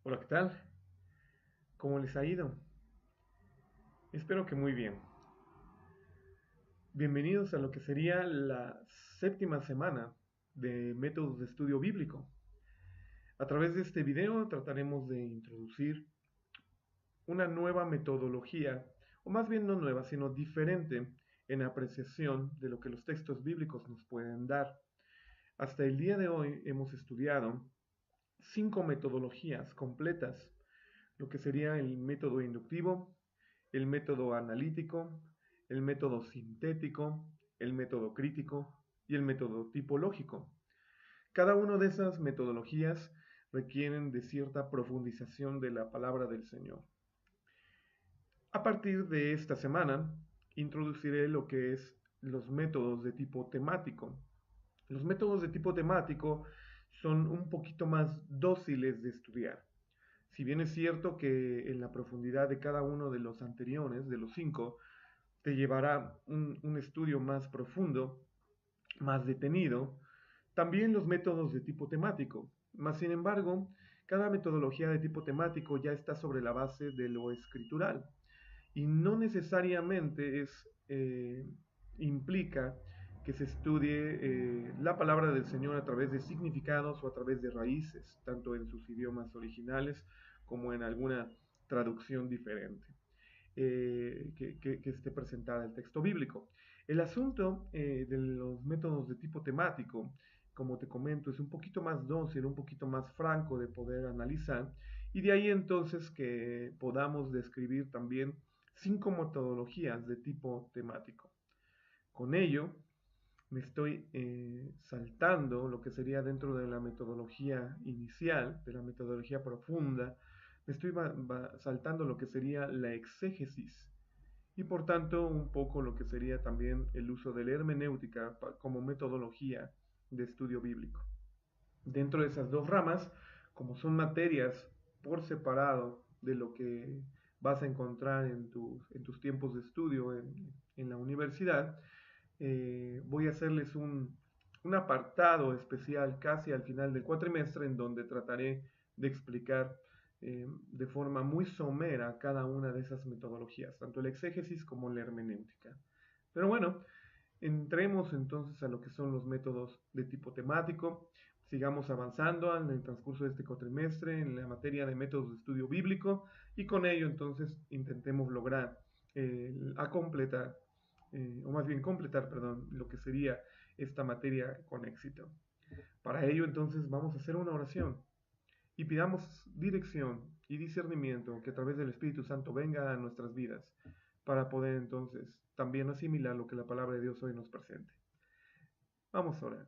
Hola, ¿qué tal? ¿Cómo les ha ido? Espero que muy bien. Bienvenidos a lo que sería la séptima semana de métodos de estudio bíblico. A través de este video trataremos de introducir una nueva metodología, o más bien no nueva, sino diferente en apreciación de lo que los textos bíblicos nos pueden dar. Hasta el día de hoy hemos estudiado 5 metodologías completas, lo que sería el método inductivo, el método analítico, el método sintético, el método crítico y el método tipológico. Cada una de esas metodologías requieren de cierta profundización de la palabra del Señor. A partir de esta semana, introduciré lo que es los métodos de tipo temático. Los métodos de tipo temático son un poquito más dóciles de estudiar. Si bien es cierto que en la profundidad de cada uno de los anteriores, de los 5, te llevará un estudio más profundo, más detenido, también los métodos de tipo temático. Mas, sin embargo, cada metodología de tipo temático ya está sobre la base de lo escritural y no necesariamente implica que se estudie la palabra del Señor a través de significados o a través de raíces, tanto en sus idiomas originales como en alguna traducción diferente que esté presentada el texto bíblico. El asunto de los métodos de tipo temático, como te comento, es un poquito más dócil, un poquito más franco de poder analizar, y de ahí entonces que podamos describir también 5 metodologías de tipo temático. Con ello, me estoy saltando lo que sería dentro de la metodología inicial, de la metodología profunda, me estoy saltando lo que sería la exégesis y por tanto un poco lo que sería también el uso de la hermenéutica como metodología de estudio bíblico. Dentro de esas dos ramas, como son materias por separado de lo que vas a encontrar en tus tiempos de estudio en la universidad, voy a hacerles un apartado especial casi al final del cuatrimestre en donde trataré de explicar de forma muy somera cada una de esas metodologías, tanto el exégesis como la hermenéutica. Pero bueno, entremos entonces a lo que son los métodos de tipo temático. Sigamos avanzando en el transcurso de este cuatrimestre en la materia de métodos de estudio bíblico y con ello entonces intentemos lograr a completar, o más bien completar, perdón, lo que sería esta materia con éxito. Para ello entonces vamos a hacer una oración y pidamos dirección y discernimiento que a través del Espíritu Santo venga a nuestras vidas para poder entonces también asimilar lo que la palabra de Dios hoy nos presente. Vamos a orar.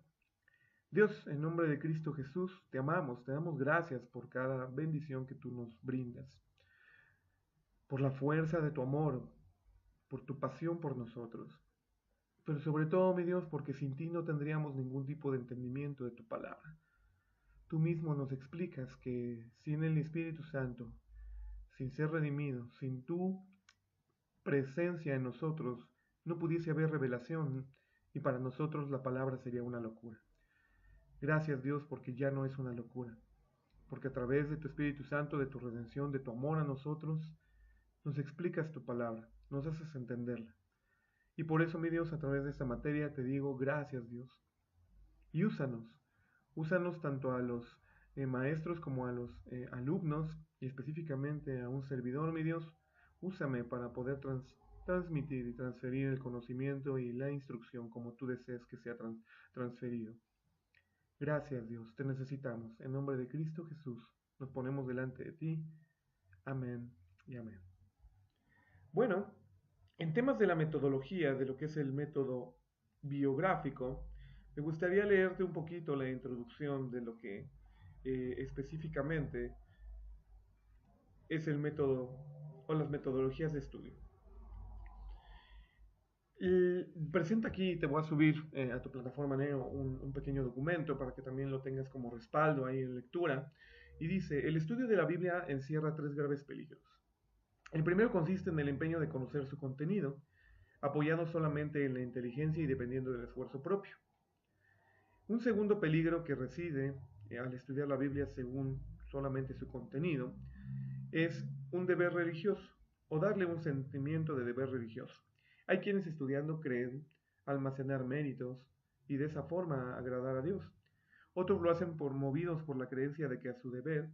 Dios, en nombre de Cristo Jesús, te amamos, te damos gracias por cada bendición que tú nos brindas, por la fuerza de tu amor, por tu pasión por nosotros, pero sobre todo, mi Dios, porque sin ti no tendríamos ningún tipo de entendimiento de tu palabra. Tú mismo nos explicas que sin el Espíritu Santo, sin ser redimidos, sin tu presencia en nosotros, no pudiese haber revelación y para nosotros la palabra sería una locura. Gracias Dios porque ya no es una locura, porque a través de tu Espíritu Santo, de tu redención, de tu amor a nosotros, nos explicas tu palabra, nos haces entenderla. Y por eso, mi Dios, a través de esta materia te digo gracias Dios. Y úsanos tanto a los maestros como a los alumnos y específicamente a un servidor, mi Dios, úsame para poder transmitir y transferir el conocimiento y la instrucción como tú desees que sea transferido. Gracias Dios, te necesitamos. En nombre de Cristo Jesús, nos ponemos delante de ti. Amén y amén. Bueno, en temas de la metodología, de lo que es el método biográfico, me gustaría leerte un poquito la introducción de lo que específicamente es el método o las metodologías de estudio. Presenta aquí, te voy a subir a tu plataforma Neo un pequeño documento para que también lo tengas como respaldo ahí en lectura. Y dice, el estudio de la Biblia encierra 3 graves peligros. El primero consiste en el empeño de conocer su contenido, apoyado solamente en la inteligencia y dependiendo del esfuerzo propio. Un segundo peligro que reside al estudiar la Biblia según solamente su contenido, es un deber religioso o darle un sentimiento de deber religioso. Hay quienes estudiando creen almacenar méritos y de esa forma agradar a Dios. Otros lo hacen movidos por la creencia de que es su deber,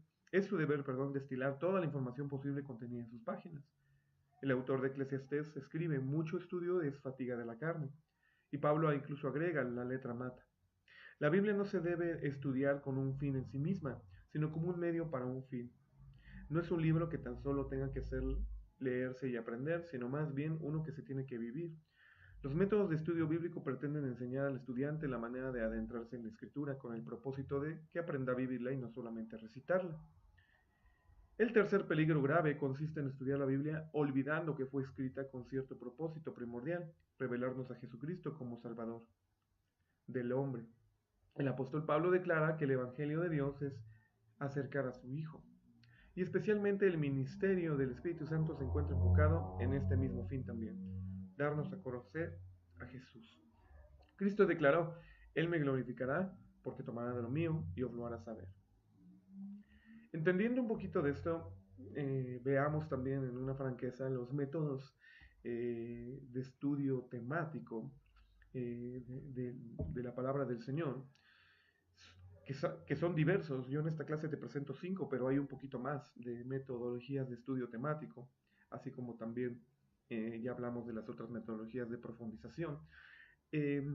destilar toda la información posible contenida en sus páginas. El autor de Eclesiastés escribe: mucho estudio es fatiga de la carne. Y Pablo incluso agrega: la letra mata. La Biblia no se debe estudiar con un fin en sí misma, sino como un medio para un fin. No es un libro que tan solo tenga que ser leerse y aprender, sino más bien uno que se tiene que vivir. Los métodos de estudio bíblico pretenden enseñar al estudiante la manera de adentrarse en la escritura con el propósito de que aprenda a vivirla y no solamente a recitarla. El tercer peligro grave consiste en estudiar la Biblia olvidando que fue escrita con cierto propósito primordial: revelarnos a Jesucristo como Salvador del hombre. El apóstol Pablo declara que el Evangelio de Dios es acercar a su Hijo. Y especialmente el ministerio del Espíritu Santo se encuentra enfocado en este mismo fin también: darnos a conocer a Jesús. Cristo declaró: Él me glorificará porque tomará de lo mío y os lo hará saber. Entendiendo un poquito de esto, veamos también en una franqueza los métodos de estudio temático de la palabra del Señor, que son diversos. Yo en esta clase te presento 5, pero hay un poquito más de metodologías de estudio temático, así como también ya hablamos de las otras metodologías de profundización. Eh,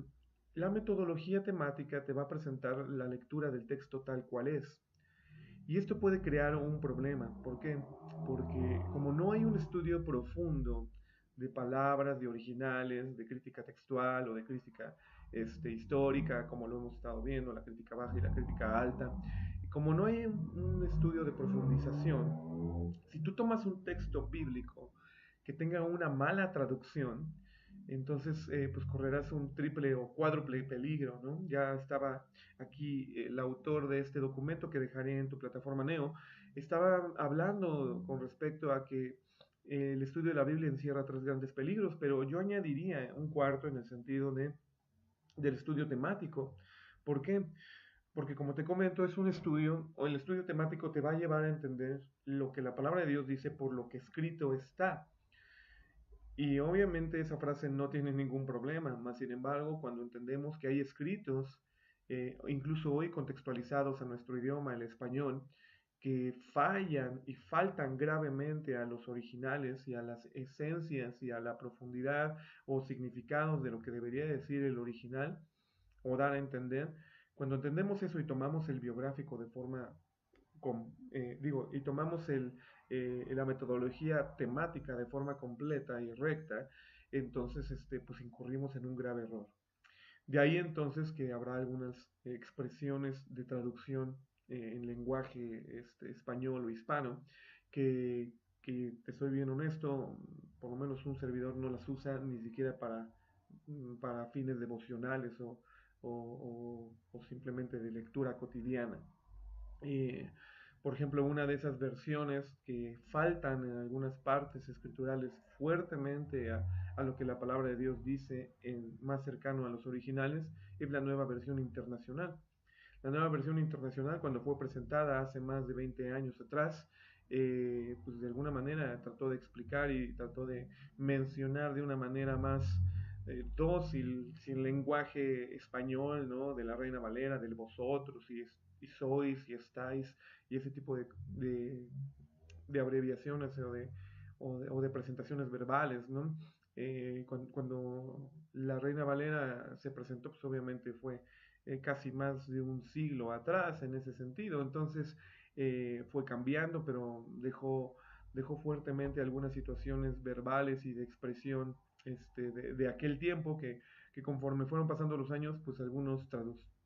la metodología temática te va a presentar la lectura del texto tal cual es. Y esto puede crear un problema. ¿Por qué? Porque como no hay un estudio profundo de palabras, de originales, de crítica textual o de crítica histórica, como lo hemos estado viendo, la crítica baja y la crítica alta, y como no hay un estudio de profundización, si tú tomas un texto bíblico que tenga una mala traducción, entonces pues correrás un triple o cuádruple peligro, ¿no? Ya estaba aquí el autor de este documento que dejaré en tu plataforma Neo, estaba hablando con respecto a que el estudio de la Biblia encierra 3 grandes peligros, pero yo añadiría un cuarto en el sentido del estudio temático. ¿Por qué? Porque como te comento, es un estudio, o el estudio temático te va a llevar a entender lo que la palabra de Dios dice por lo que escrito está. Y obviamente esa frase no tiene ningún problema, más sin embargo, cuando entendemos que hay escritos, incluso hoy contextualizados a nuestro idioma, el español, que fallan y faltan gravemente a los originales y a las esencias y a la profundidad o significados de lo que debería decir el original o dar a entender, cuando entendemos eso y tomamos el biográfico de forma y tomamos la metodología temática de forma completa y recta, entonces pues incurrimos en un grave error. De ahí entonces que habrá algunas expresiones de traducción en lenguaje español o hispano que te soy bien honesto, por lo menos un servidor no las usa ni siquiera para fines devocionales o simplemente de lectura cotidiana. Eh, por ejemplo, una de esas versiones que faltan en algunas partes escriturales fuertemente a lo que la palabra de Dios dice, más cercano a los originales, es la nueva versión internacional. La nueva versión internacional, cuando fue presentada hace más de 20 años atrás, pues de alguna manera trató de explicar y trató de mencionar de una manera más dócil, sin lenguaje español, ¿no? De la Reina Valera, del vosotros y sois y estáis y ese tipo de abreviaciones o de presentaciones verbales, ¿no? Cuando la Reina Valera se presentó, pues obviamente fue casi más de un siglo atrás en ese sentido, entonces fue cambiando, pero dejó fuertemente algunas situaciones verbales y de expresión de aquel tiempo que conforme fueron pasando los años, pues algunos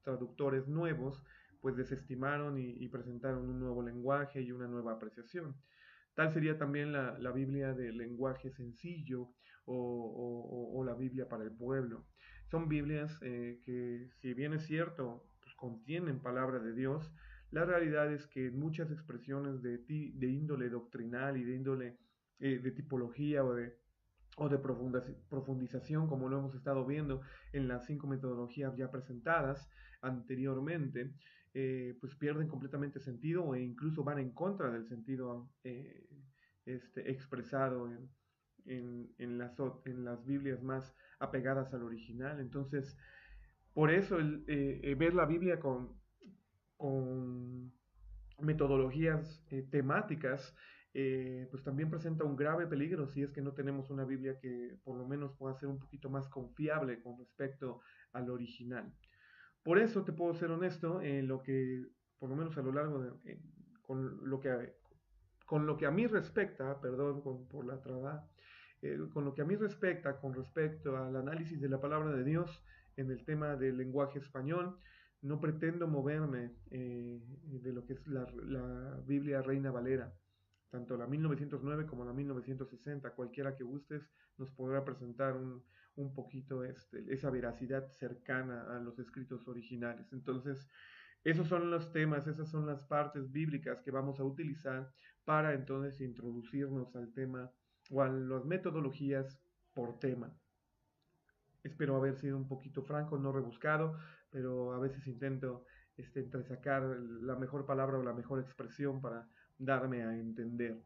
traductores nuevos pues desestimaron y presentaron un nuevo lenguaje y una nueva apreciación. Tal sería también la Biblia de lenguaje sencillo o la Biblia para el pueblo. Son Biblias que, si bien es cierto, pues contienen palabra de Dios, la realidad es que muchas expresiones de índole doctrinal y de índole de tipología o de profundización, como lo hemos estado viendo en las 5 metodologías ya presentadas anteriormente, pues pierden completamente sentido e incluso van en contra del sentido expresado en las Biblias más apegadas al original. Entonces, por eso ver la Biblia con metodologías temáticas, pues también presenta un grave peligro si es que no tenemos una Biblia que por lo menos pueda ser un poquito más confiable con respecto al original. Por eso te puedo ser honesto en lo que, por lo menos a lo largo de, con lo que a mí respecta, perdón por la traba, con lo que a mí respecta con respecto al análisis de la palabra de Dios en el tema del lenguaje español, no pretendo moverme de lo que es la Biblia Reina Valera. Tanto la 1909 como la 1960, cualquiera que gustes, nos podrá presentar un poquito esa veracidad cercana a los escritos originales. Entonces, esos son los temas, esas son las partes bíblicas que vamos a utilizar para entonces introducirnos al tema o a las metodologías por tema. Espero haber sido un poquito franco, no rebuscado, pero a veces intento entresacar la mejor palabra o la mejor expresión para darme a entender.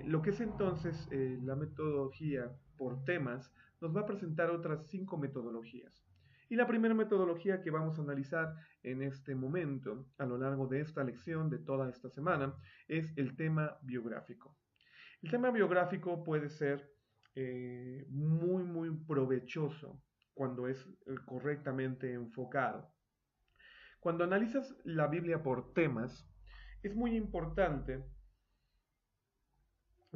Lo que es entonces la metodología por temas nos va a presentar otras 5 metodologías. Y la primera metodología que vamos a analizar en este momento, a lo largo de esta lección, de toda esta semana, es el tema biográfico. El tema biográfico puede ser muy provechoso cuando es correctamente enfocado. Cuando analizas la Biblia por temas, es muy importante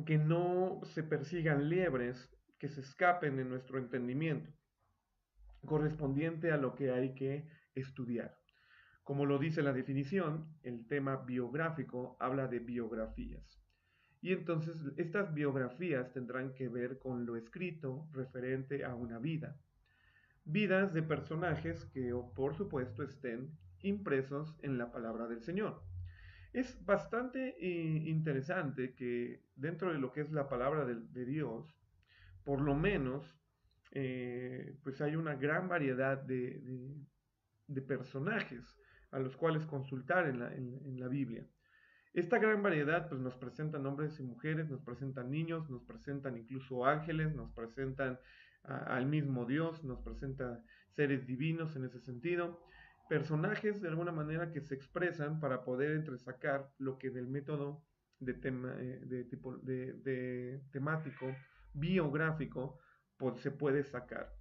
que no se persigan liebres que se escapen de nuestro entendimiento, correspondiente a lo que hay que estudiar. Como lo dice la definición, el tema biográfico habla de biografías. Y entonces estas biografías tendrán que ver con lo escrito referente a una vida. Vidas de personajes que, por supuesto, estén impresos en la palabra del Señor. Es bastante interesante que dentro de lo que es la palabra de Dios, por lo menos, pues hay una gran variedad de personajes a los cuales consultar en la Biblia. Esta gran variedad pues, nos presentan hombres y mujeres, nos presentan niños, nos presentan incluso ángeles, nos presentan al mismo Dios, nos presentan seres divinos en ese sentido, personajes de alguna manera que se expresan para poder entresacar lo que del método de temático, biográfico, pues, se puede sacar.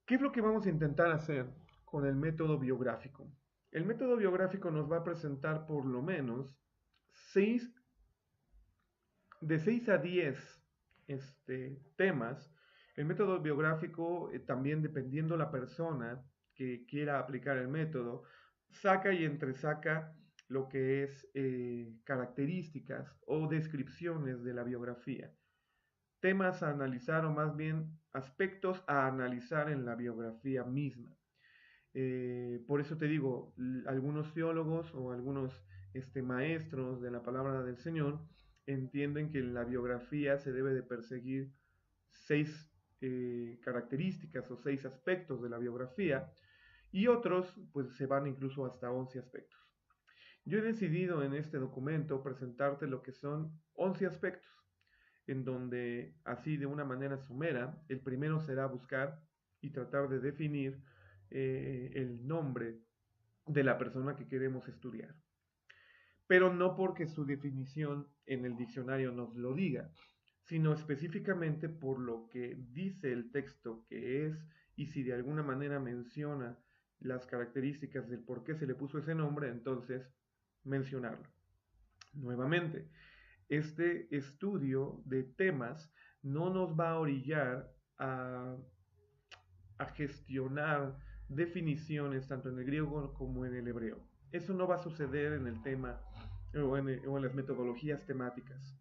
¿Qué es lo que vamos a intentar hacer con el método biográfico? El método biográfico nos va a presentar por lo menos de 6 a 10 temas. El método biográfico, también dependiendo la persona que quiera aplicar el método, saca y entresaca lo que es características o descripciones de la biografía. Temas a analizar o más bien aspectos a analizar en la biografía misma. Por eso te digo, algunos teólogos o algunos maestros de la palabra del Señor entienden que en la biografía se debe de perseguir 6 características o 6 aspectos de la biografía y otros pues se van incluso hasta 11 aspectos. Yo he decidido en este documento presentarte lo que son 11 aspectos, en donde así de una manera somera, el primero será buscar y tratar de definir el nombre de la persona que queremos estudiar. Pero no porque su definición en el diccionario nos lo diga, sino específicamente por lo que dice el texto que es y si de alguna manera menciona las características del por qué se le puso ese nombre, entonces mencionarlo. Nuevamente, este estudio de temas no nos va a orillar a gestionar definiciones tanto en el griego como en el hebreo. Eso no va a suceder en el tema o en las metodologías temáticas.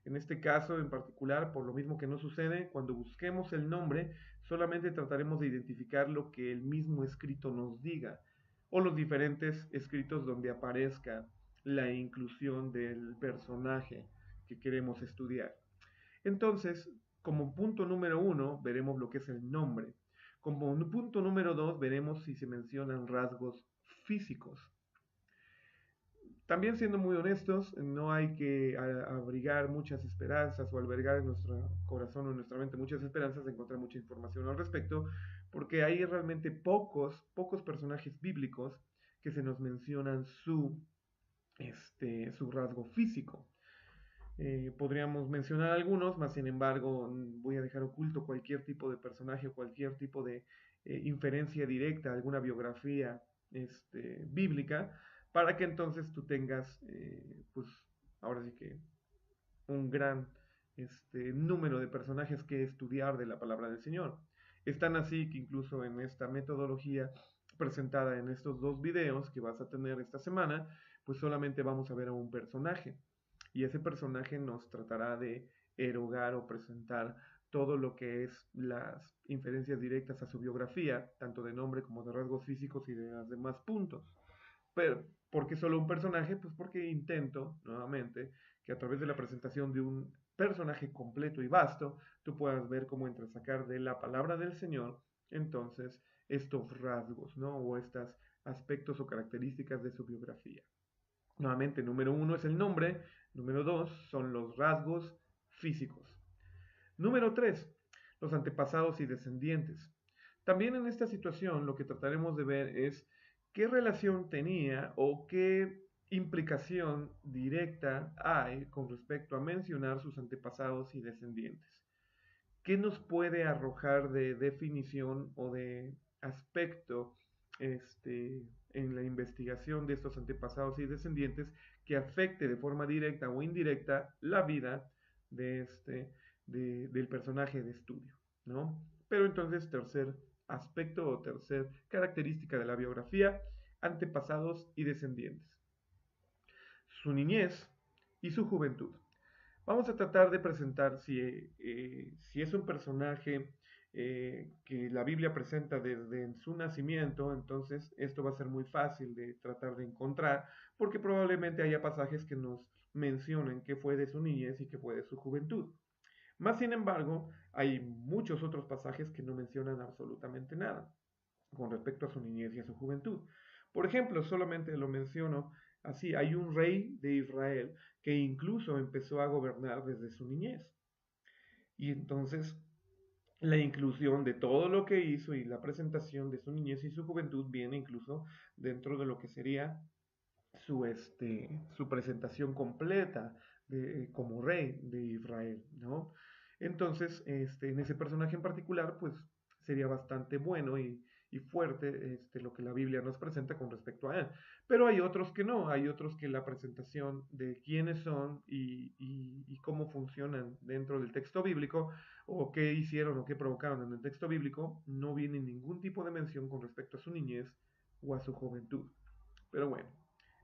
En este caso en particular, por lo mismo que no sucede, cuando busquemos el nombre, solamente trataremos de identificar lo que el mismo escrito nos diga, o los diferentes escritos donde aparezca la inclusión del personaje que queremos estudiar. Entonces, como punto número 1, veremos lo que es el nombre. Como punto número 2, veremos si se mencionan rasgos físicos. También siendo muy honestos, no hay que abrigar muchas esperanzas o albergar en nuestro corazón o en nuestra mente muchas esperanzas de encontrar mucha información al respecto, porque hay realmente pocos personajes bíblicos que se nos mencionan su rasgo físico. Podríamos mencionar algunos, mas sin embargo voy a dejar oculto cualquier tipo de personaje o cualquier tipo de inferencia directa, alguna biografía bíblica, para que entonces tú tengas, pues ahora sí que un gran número de personajes que estudiar de la palabra del Señor. Es tan así que incluso en esta metodología presentada en estos dos videos que vas a tener esta semana, pues solamente vamos a ver a un personaje y ese personaje nos tratará de erogar o presentar todo lo que es las inferencias directas a su biografía, tanto de nombre como de rasgos físicos y de los demás puntos. Pero, ¿por qué solo un personaje? Pues porque intento, nuevamente, que a través de la presentación de un personaje completo y vasto, tú puedas ver cómo entresacar de la palabra del Señor, entonces, estos rasgos, ¿no? O estos aspectos o características de su biografía. Nuevamente, número uno es el nombre, número dos son los rasgos físicos. Número tres, los antepasados y descendientes. También en esta situación lo que trataremos de ver es qué relación tenía o qué implicación directa hay con respecto a mencionar sus antepasados y descendientes. ¿Qué nos puede arrojar de definición o de aspecto en la investigación de estos antepasados y descendientes que afecte de forma directa o indirecta la vida del personaje de estudio, ¿no? Pero entonces, tercer aspecto o tercer característica de la biografía, antepasados y descendientes. Su niñez y su juventud. Vamos a tratar de presentar si es un personaje que la Biblia presenta desde su nacimiento, entonces esto va a ser muy fácil de tratar de encontrar, porque probablemente haya pasajes que nos mencionen qué fue de su niñez y qué fue de su juventud. Más sin embargo, hay muchos otros pasajes que no mencionan absolutamente nada con respecto a su niñez y a su juventud. Por ejemplo, solamente lo menciono así, hay un rey de Israel que incluso empezó a gobernar desde su niñez. Y entonces la inclusión de todo lo que hizo y la presentación de su niñez y su juventud viene incluso dentro de lo que sería su presentación completa como rey de Israel, ¿no? Entonces, en ese personaje en particular, pues sería bastante bueno y fuerte lo que la Biblia nos presenta con respecto a él. Pero hay otros que no, hay otros que la presentación de quiénes son y cómo funcionan dentro del texto bíblico, o qué hicieron o qué provocaron en el texto bíblico, no viene ningún tipo de mención con respecto a su niñez o a su juventud. Pero bueno,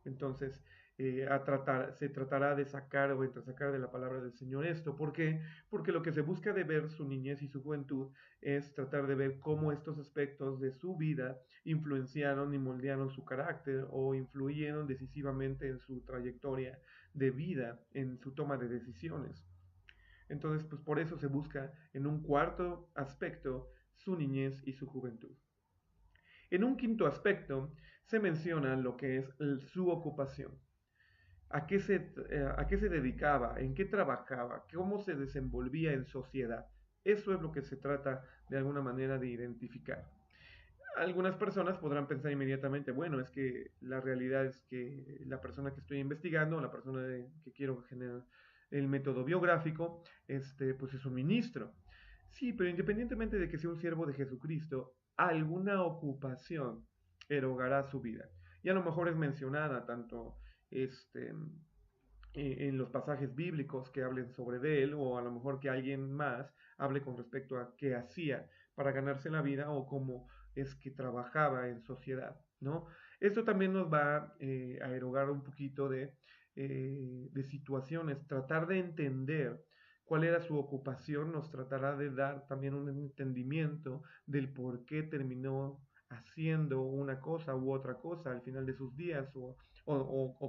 entonces, se tratará de sacar o entresacar de la palabra del Señor esto. ¿Por qué? Porque lo que se busca de ver su niñez y su juventud es tratar de ver cómo estos aspectos de su vida influenciaron y moldearon su carácter o influyeron decisivamente en su trayectoria de vida, en su toma de decisiones. Entonces, pues por eso se busca en un cuarto aspecto su niñez y su juventud. En un quinto aspecto se menciona lo que es su ocupación. A qué se dedicaba, en qué trabajaba, cómo se desenvolvía en sociedad. Eso es lo que se trata de alguna manera de identificar. Algunas personas podrán pensar inmediatamente, bueno, es que la realidad es que la persona que estoy investigando, la persona que quiero generar el método biográfico, pues es un ministro. Sí, pero independientemente de que sea un siervo de Jesucristo, alguna ocupación erogará su vida. Y a lo mejor es mencionada tanto en los pasajes bíblicos que hablen sobre de él, o a lo mejor que alguien más hable con respecto a qué hacía para ganarse la vida o cómo es que trabajaba en sociedad, ¿no? Esto también nos va a erogar un poquito de situaciones, tratar de entender cuál era su ocupación, nos tratará de dar también un entendimiento del por qué terminó haciendo una cosa u otra cosa al final de sus días, o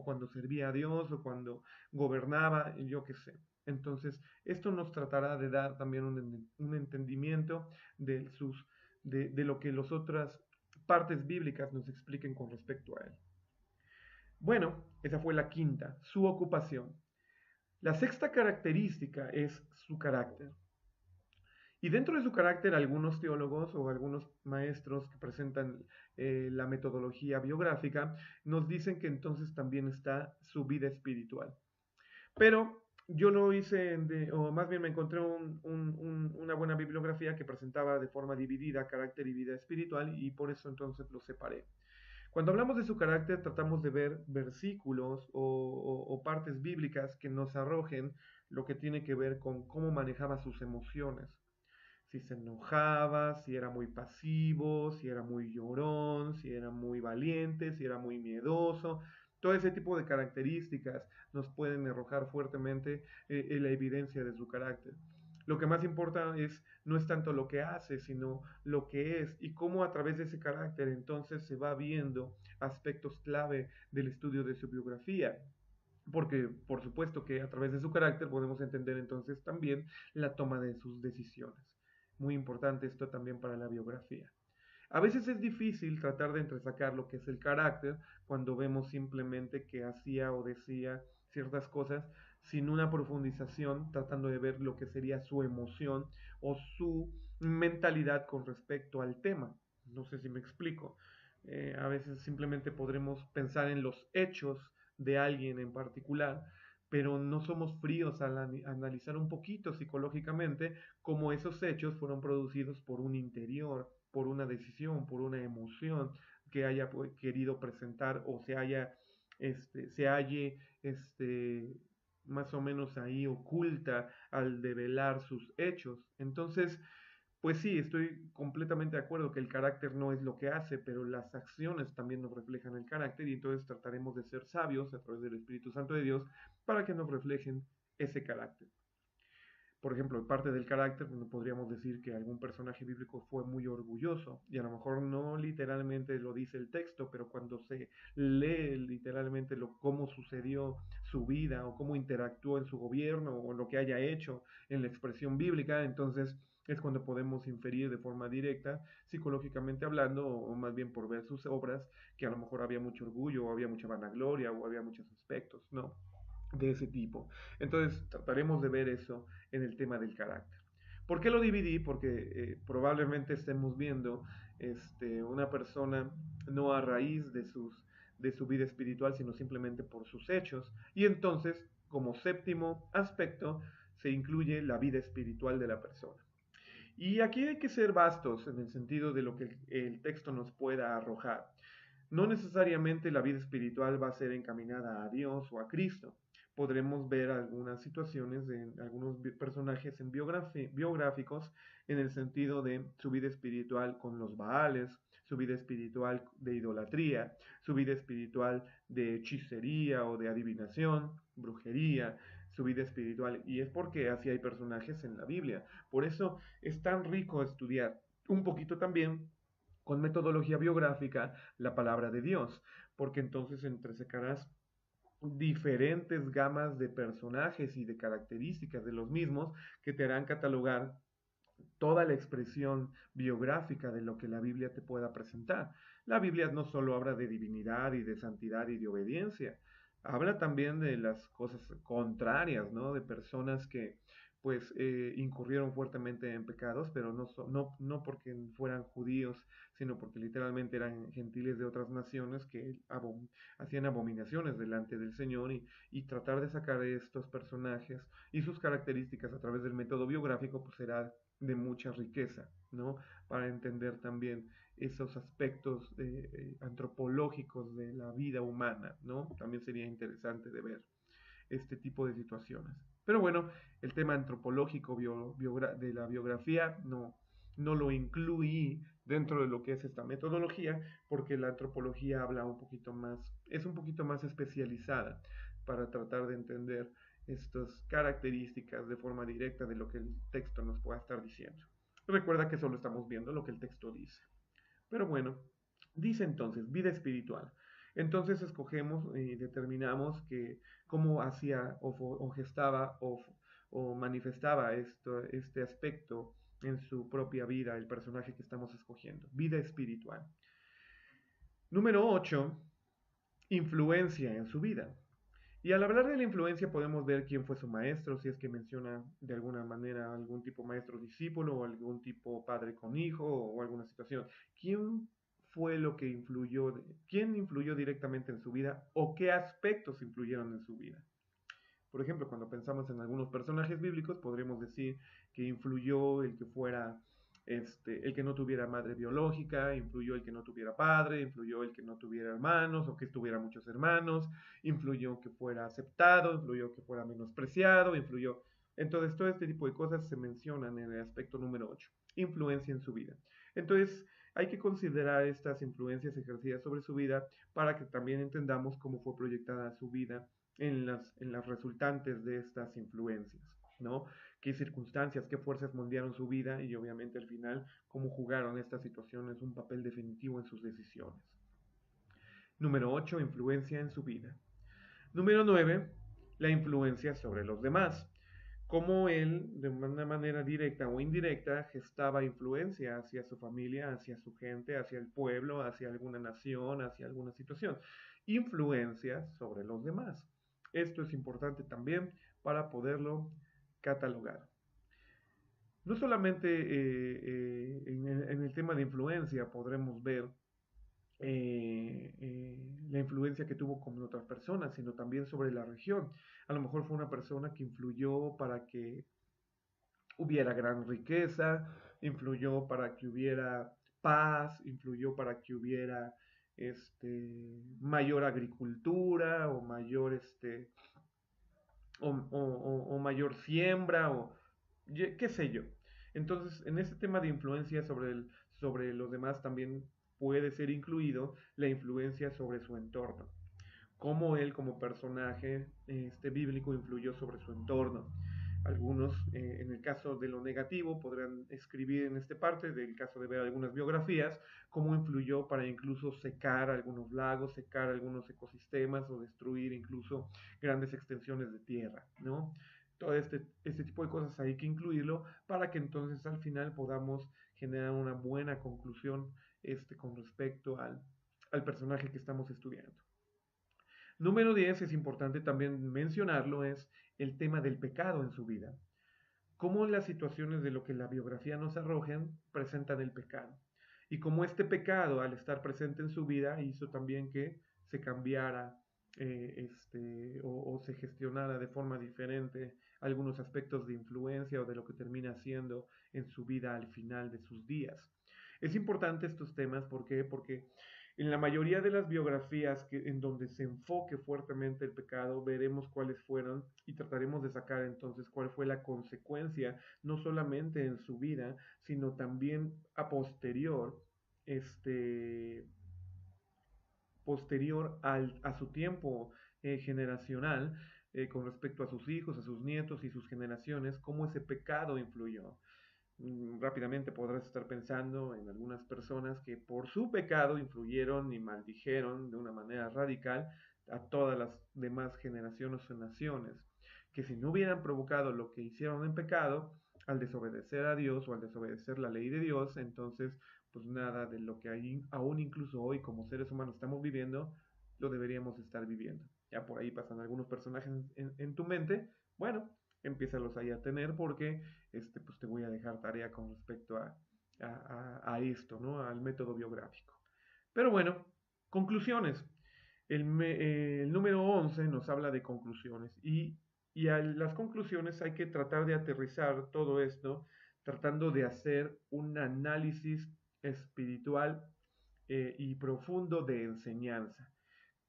cuando servía a Dios, o cuando gobernaba, yo qué sé. Entonces, esto nos tratará de dar también un entendimiento de lo que las otras partes bíblicas nos expliquen con respecto a él. Bueno, esa fue la quinta, su ocupación. La sexta característica es su carácter. Y dentro de su carácter, algunos teólogos o algunos maestros que presentan la metodología biográfica nos dicen que entonces también está su vida espiritual. Pero yo lo hice, o más bien me encontré una buena bibliografía que presentaba de forma dividida carácter y vida espiritual y por eso entonces lo separé. Cuando hablamos de su carácter, tratamos de ver versículos o partes bíblicas que nos arrojen lo que tiene que ver con cómo manejaba sus emociones. Si se enojaba, si era muy pasivo, si era muy llorón, si era muy valiente, si era muy miedoso. Todo ese tipo de características nos pueden arrojar fuertemente la evidencia de su carácter. Lo que más importa no es tanto lo que hace, sino lo que es y cómo a través de ese carácter entonces se va viendo aspectos clave del estudio de su biografía. Porque por supuesto que a través de su carácter podemos entender entonces también la toma de sus decisiones. Muy importante esto también para la biografía. A veces es difícil tratar de entresacar lo que es el carácter cuando vemos simplemente que hacía o decía ciertas cosas sin una profundización, tratando de ver lo que sería su emoción o su mentalidad con respecto al tema. No sé si me explico. A veces simplemente podremos pensar en los hechos de alguien en particular, pero no somos fríos al analizar un poquito psicológicamente cómo esos hechos fueron producidos por un interior, por una decisión, por una emoción que haya querido presentar o se halle más o menos ahí oculta al develar sus hechos. Entonces, pues sí, estoy completamente de acuerdo que el carácter no es lo que hace, pero las acciones también nos reflejan el carácter y entonces trataremos de ser sabios a través del Espíritu Santo de Dios para que nos reflejen ese carácter. Por ejemplo, parte del carácter, podríamos decir que algún personaje bíblico fue muy orgulloso, y a lo mejor no literalmente lo dice el texto, pero cuando se lee literalmente cómo sucedió su vida o cómo interactuó en su gobierno o lo que haya hecho en la expresión bíblica, entonces es cuando podemos inferir de forma directa, psicológicamente hablando, o más bien por ver sus obras, que a lo mejor había mucho orgullo, o había mucha vanagloria, o había muchos aspectos, ¿no? De ese tipo. Entonces trataremos de ver eso en el tema del carácter. ¿Por qué lo dividí? Porque probablemente estemos viendo una persona no a raíz de su vida espiritual, sino simplemente por sus hechos. Y entonces, como séptimo aspecto, se incluye la vida espiritual de la persona. Y aquí hay que ser vastos en el sentido de lo que el texto nos pueda arrojar. No necesariamente la vida espiritual va a ser encaminada a Dios o a Cristo. Podremos ver algunas situaciones de algunos personajes en biográficos en el sentido de su vida espiritual con los Baales, su vida espiritual de idolatría, su vida espiritual de hechicería o de adivinación, brujería, su vida espiritual. Y es porque así hay personajes en la Biblia. Por eso es tan rico estudiar un poquito también con metodología biográfica la palabra de Dios, porque entonces entresacarás diferentes gamas de personajes y de características de los mismos que te harán catalogar toda la expresión biográfica de lo que la Biblia te pueda presentar. La Biblia no solo habla de divinidad y de santidad y de obediencia, habla también de las cosas contrarias, ¿no? De personas que pues incurrieron fuertemente en pecados, pero no porque fueran judíos, sino porque literalmente eran gentiles de otras naciones que hacían abominaciones delante del Señor y tratar de sacar de estos personajes y sus características a través del método biográfico, pues será de mucha riqueza, ¿no? Para entender también esos aspectos antropológicos de la vida humana, ¿no? También sería interesante de ver este tipo de situaciones. Pero bueno, el tema antropológico de la biografía no lo incluí dentro de lo que es esta metodología, porque la antropología habla un poquito más, es un poquito más especializada para tratar de entender estas características de forma directa de lo que el texto nos pueda estar diciendo. Recuerda que solo estamos viendo lo que el texto dice. Pero bueno, dice entonces vida espiritual. Entonces escogemos y determinamos que cómo hacía o gestaba o manifestaba este aspecto en su propia vida el personaje que estamos escogiendo. Vida espiritual. Número 8, influencia en su vida. Y al hablar de la influencia podemos ver quién fue su maestro, si es que menciona de alguna manera algún tipo maestro discípulo o algún tipo padre con hijo o alguna situación. ¿Quién fue lo que influyó, quién influyó directamente en su vida o qué aspectos influyeron en su vida? Por ejemplo, cuando pensamos en algunos personajes bíblicos, podríamos decir que influyó el que fuera, el que no tuviera madre biológica, influyó el que no tuviera padre, influyó el que no tuviera hermanos o que tuviera muchos hermanos, influyó que fuera aceptado, influyó que fuera menospreciado, influyó. Entonces, todo este tipo de cosas se mencionan en el aspecto número 8, influencia en su vida. Entonces, hay que considerar estas influencias ejercidas sobre su vida para que también entendamos cómo fue proyectada su vida en las resultantes de estas influencias, ¿no? Qué circunstancias, qué fuerzas moldearon su vida y obviamente al final cómo jugaron estas situaciones un papel definitivo en sus decisiones. Número 8, influencia en su vida. Número 9, la influencia sobre los demás. Cómo él, de una manera directa o indirecta, gestaba influencia hacia su familia, hacia su gente, hacia el pueblo, hacia alguna nación, hacia alguna situación. Influencias sobre los demás. Esto es importante también para poderlo catalogar. No solamente en el tema de influencia podremos ver la influencia que tuvo con otras personas, sino también sobre la región. A lo mejor fue una persona que influyó para que hubiera gran riqueza, influyó para que hubiera paz, influyó para que hubiera mayor agricultura o mayor o mayor siembra o qué sé yo. Entonces, en este tema de influencia sobre los demás también puede ser incluido la influencia sobre su entorno. Cómo él como personaje bíblico influyó sobre su entorno. Algunos, en el caso de lo negativo, podrán escribir en esta parte, del caso de ver algunas biografías, cómo influyó para incluso secar algunos lagos, secar algunos ecosistemas o destruir incluso grandes extensiones de tierra, ¿no? Todo este tipo de cosas hay que incluirlo para que entonces al final podamos generar una buena conclusión con respecto al personaje que estamos estudiando. Número 10, es importante también mencionarlo, es el tema del pecado en su vida. Cómo las situaciones de lo que la biografía nos arrojan presentan el pecado. Y cómo este pecado, al estar presente en su vida, hizo también que se cambiara o se gestionara de forma diferente algunos aspectos de influencia o de lo que termina siendo en su vida al final de sus días. Es importante estos temas, ¿por qué? Porque en la mayoría de las biografías en donde se enfoque fuertemente el pecado, veremos cuáles fueron y trataremos de sacar entonces cuál fue la consecuencia, no solamente en su vida, sino también a posterior, a su tiempo generacional, con respecto a sus hijos, a sus nietos y sus generaciones, cómo ese pecado influyó. Rápidamente podrás estar pensando en algunas personas que por su pecado influyeron y maldijeron de una manera radical a todas las demás generaciones o naciones, que si no hubieran provocado lo que hicieron en pecado, al desobedecer a Dios o al desobedecer la ley de Dios, entonces pues nada de lo que aún incluso hoy como seres humanos estamos viviendo, lo deberíamos estar viviendo. Ya por ahí pasan algunos personajes en tu mente, bueno, empiézalos ahí a tener porque pues te voy a dejar tarea con respecto a esto, ¿no? Al método biográfico. Pero bueno, conclusiones. El número 11 nos habla de conclusiones y a las conclusiones hay que tratar de aterrizar todo esto tratando de hacer un análisis espiritual y profundo de enseñanza.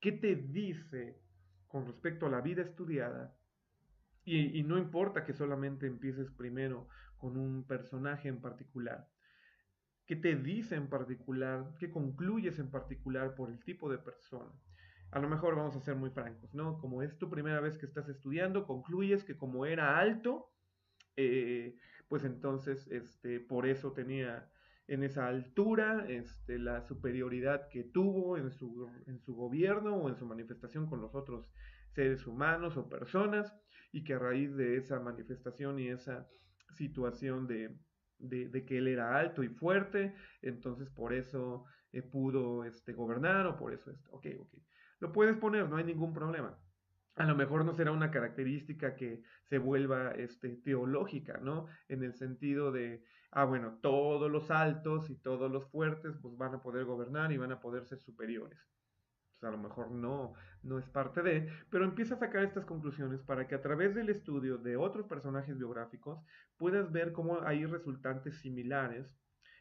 ¿Qué te dice con respecto a la vida estudiada? Y no importa que solamente empieces primero con un personaje en particular. ¿Qué te dice en particular? ¿Qué concluyes en particular por el tipo de persona? A lo mejor vamos a ser muy francos, ¿no? Como es tu primera vez que estás estudiando, concluyes que como era alto, pues entonces por eso tenía en esa altura la superioridad que tuvo en su gobierno o en su manifestación con los otros seres humanos o personas y que a raíz de esa manifestación y esa situación de que él era alto y fuerte, entonces por eso pudo gobernar o por eso esto. Ok, ok. Lo puedes poner, no hay ningún problema. A lo mejor no será una característica que se vuelva teológica, ¿no? En el sentido de, bueno, todos los altos y todos los fuertes pues van a poder gobernar y van a poder ser superiores. Pues a lo mejor no es parte de, pero empieza a sacar estas conclusiones para que a través del estudio de otros personajes biográficos puedas ver cómo hay resultantes similares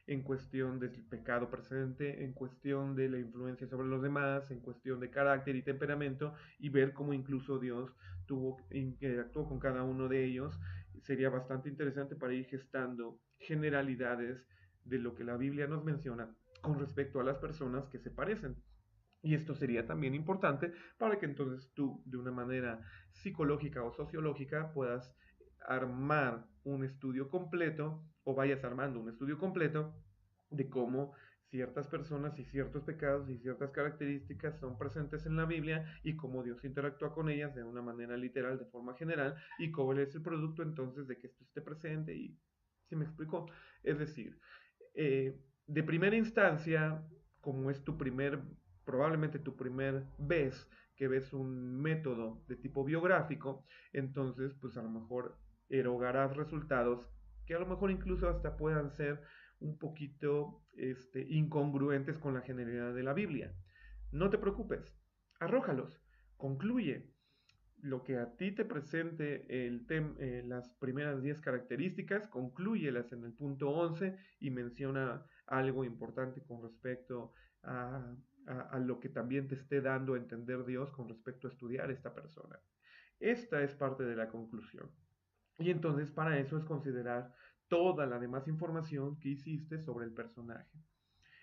en cuestión del pecado presente, en cuestión de la influencia sobre los demás, en cuestión de carácter y temperamento, y ver cómo incluso Dios actuó con cada uno de ellos. Sería bastante interesante para ir gestando generalidades de lo que la Biblia nos menciona con respecto a las personas que se parecen. Y esto sería también importante para que entonces tú, de una manera psicológica o sociológica, puedas armar un estudio completo o vayas armando un estudio completo de cómo ciertas personas y ciertos pecados y ciertas características son presentes en la Biblia y cómo Dios interactúa con ellas de una manera literal, de forma general, y cómo es el producto entonces de que esto esté presente. Y ¿sí me explico? Es decir, de primera instancia, como es probablemente tu primer vez que ves un método de tipo biográfico, entonces pues a lo mejor erogarás resultados que a lo mejor incluso hasta puedan ser un poquito incongruentes con la generalidad de la Biblia. No te preocupes, arrójalos, concluye lo que a ti te presente las primeras 10 características, conclúyelas en el punto 11 y menciona algo importante con respecto a, a lo que también te esté dando a entender Dios con respecto a estudiar esta persona. Esta es parte de la conclusión. Y entonces para eso es considerar toda la demás información que hiciste sobre el personaje.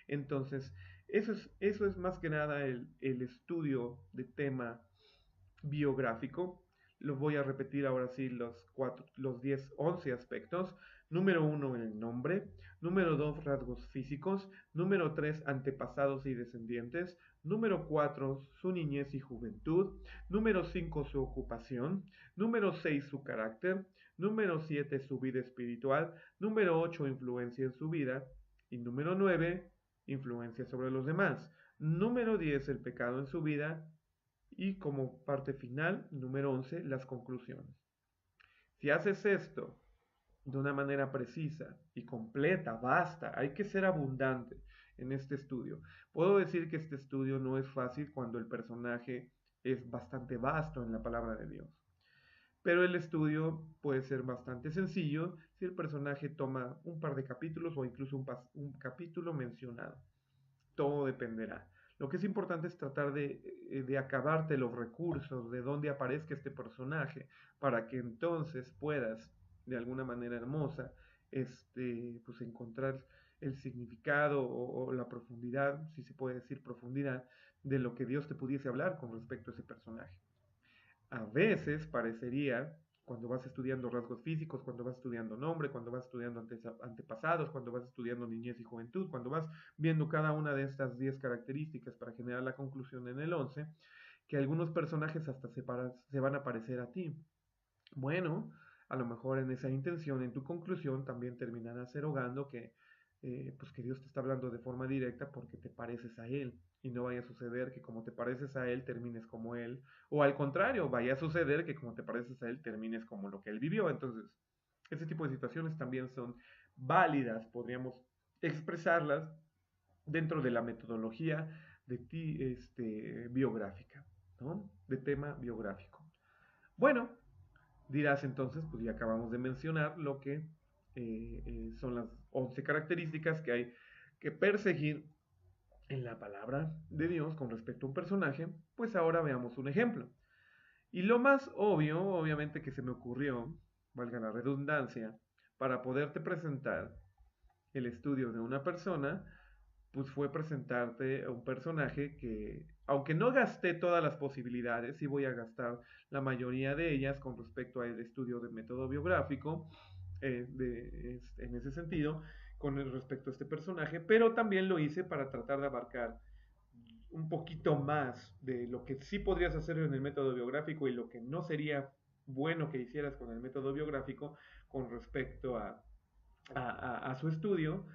Entonces, eso es más que nada el estudio de tema biográfico. Los voy a repetir ahora sí los 10, 11 aspectos. Número 1, el nombre. Número 2, rasgos físicos. Número 3, antepasados y descendientes. Número 4, su niñez y juventud. Número 5, su ocupación. Número 6, su carácter. Número 7, su vida espiritual. Número 8, influencia en su vida. Y número 9, influencia sobre los demás. Número 10, el pecado en su vida. Y como parte final, número 11, las conclusiones. Si haces esto de una manera precisa y completa, basta, hay que ser abundante en este estudio. Puedo decir que este estudio no es fácil cuando el personaje es bastante vasto en la palabra de Dios. Pero el estudio puede ser bastante sencillo si el personaje toma un par de capítulos o incluso un capítulo mencionado. Todo dependerá. Lo que es importante es tratar de acabarte los recursos, de dónde aparezca este personaje, para que entonces puedas, de alguna manera hermosa, pues encontrar el significado o la profundidad, si se puede decir profundidad, de lo que Dios te pudiese hablar con respecto a ese personaje. A veces parecería, cuando vas estudiando rasgos físicos, cuando vas estudiando nombre, cuando vas estudiando antepasados, cuando vas estudiando niñez y juventud, cuando vas viendo cada una de estas 10 características para generar la conclusión en el 11, que algunos personajes hasta se van a parecer a ti. Bueno, a lo mejor en esa intención, en tu conclusión, también terminarás erogando pues que Dios te está hablando de forma directa porque te pareces a Él. Y no vaya a suceder que como te pareces a Él, termines como Él. O al contrario, vaya a suceder que como te pareces a Él, termines como lo que Él vivió. Entonces, ese tipo de situaciones también son válidas, podríamos expresarlas dentro de la metodología de ti, biográfica, ¿no? De tema biográfico. Bueno, dirás entonces, pues ya acabamos de mencionar lo que son las 11 características que hay que perseguir en la palabra de Dios con respecto a un personaje, pues ahora veamos un ejemplo. Y lo más obvio, obviamente que se me ocurrió, valga la redundancia, para poderte presentar el estudio de una persona, pues fue presentarte a un personaje que, aunque no gasté todas las posibilidades, sí voy a gastar la mayoría de ellas con respecto al estudio de método biográfico, en ese sentido, con respecto a este personaje, pero también lo hice para tratar de abarcar un poquito más de lo que sí podrías hacer en el método biográfico y lo que no sería bueno que hicieras con el método biográfico con respecto a su estudio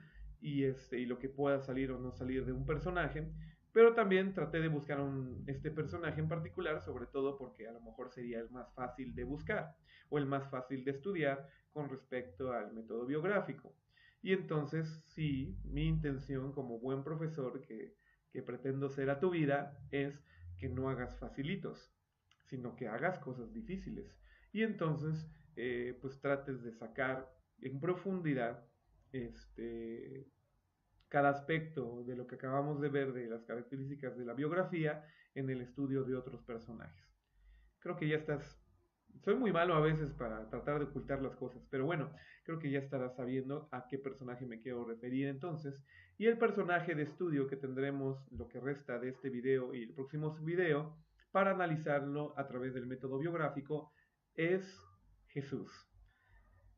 y lo que pueda salir o no salir de un personaje, pero también traté de buscar este personaje en particular, sobre todo porque a lo mejor sería el más fácil de buscar o el más fácil de estudiar con respecto al método biográfico. Y entonces, sí, mi intención como buen profesor que pretendo ser a tu vida es que no hagas facilitos, sino que hagas cosas difíciles. Y entonces, pues trates de sacar en profundidad este, cada aspecto de lo que acabamos de ver de las características de la biografía en el estudio de otros personajes. Creo que ya estás... Soy muy malo a veces para tratar de ocultar las cosas, pero bueno, creo que ya estarás sabiendo a qué personaje me quiero referir entonces. Y el personaje de estudio que tendremos lo que resta de este video y el próximo video para analizarlo a través del método biográfico es Jesús.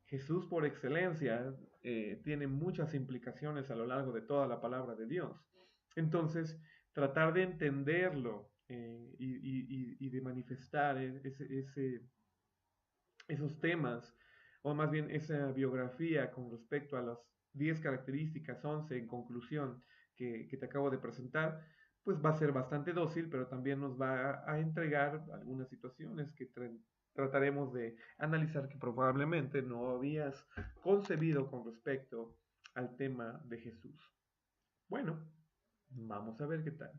Jesús por excelencia tiene muchas implicaciones a lo largo de toda la palabra de Dios. Entonces, tratar de entenderlo y de manifestar esos temas, o más bien esa biografía con respecto a las 10 características, 11 en conclusión que te acabo de presentar, pues va a ser bastante dócil, pero también nos va a entregar algunas situaciones que trataremos de analizar que probablemente no habías concebido con respecto al tema de Jesús. Bueno, vamos a ver qué tal.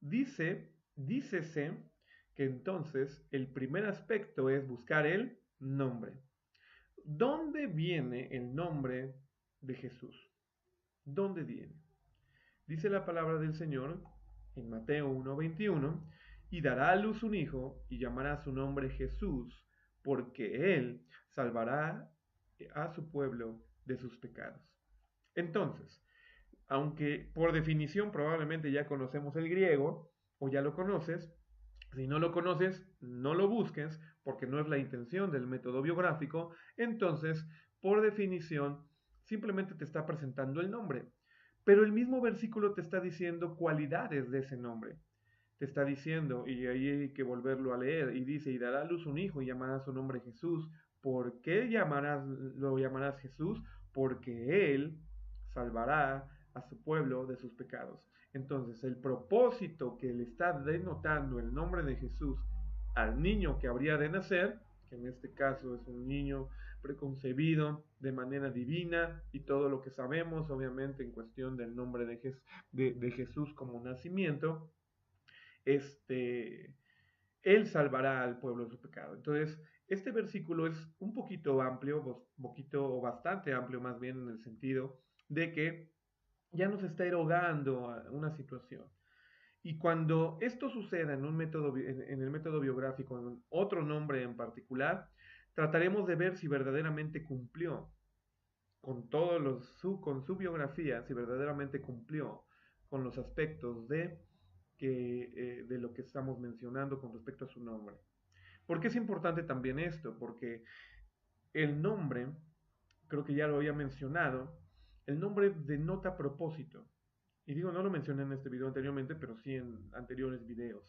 Dícese que entonces el primer aspecto es buscar el nombre. ¿Dónde viene el nombre de Jesús? ¿Dónde viene? Dice la palabra del Señor en Mateo 1:21, y dará a luz un hijo y llamará su nombre Jesús, porque él salvará a su pueblo de sus pecados. Entonces, aunque por definición probablemente ya conocemos el griego o ya lo conoces, si no lo conoces, no lo busques porque no es la intención del método biográfico, entonces, por definición, simplemente te está presentando el nombre. Pero el mismo versículo te está diciendo cualidades de ese nombre. Te está diciendo, y ahí hay que volverlo a leer, y dice, y dará a luz un hijo y llamará su nombre Jesús. ¿Por qué lo llamarás Jesús? Porque él salvará a su pueblo de sus pecados. Entonces, el propósito que le está denotando el nombre de Jesús al niño que habría de nacer, que en este caso es un niño preconcebido de manera divina y todo lo que sabemos, obviamente, en cuestión del nombre de Jesús como nacimiento, él salvará al pueblo de su pecado. Entonces, este versículo es un poquito amplio, o bastante amplio más bien en el sentido de que ya nos está erogando una situación. Y cuando esto suceda en el método biográfico, en otro nombre en particular, trataremos de ver si verdaderamente cumplió con su biografía, si verdaderamente cumplió con los aspectos de lo que estamos mencionando con respecto a su nombre. ¿Por qué es importante también esto? Porque el nombre, creo que ya lo había mencionado, el nombre denota propósito. Y digo, no lo mencioné en este video anteriormente, pero sí en anteriores videos.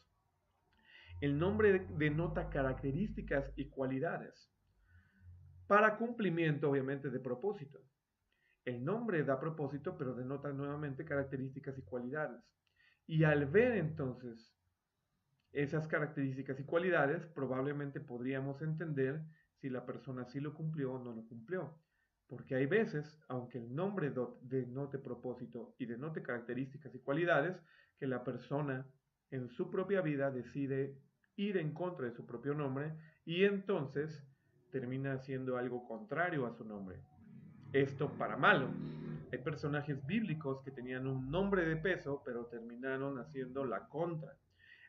El nombre denota características y cualidades para cumplimiento, obviamente, de propósito. El nombre da propósito, pero denota nuevamente características y cualidades. Y al ver entonces esas características y cualidades, probablemente podríamos entender si la persona sí lo cumplió o no lo cumplió. Porque hay veces, aunque el nombre denote propósito y denote características y cualidades, que la persona en su propia vida decide ir en contra de su propio nombre y entonces termina haciendo algo contrario a su nombre. Esto para malo. Hay personajes bíblicos que tenían un nombre de peso, pero terminaron haciendo la contra.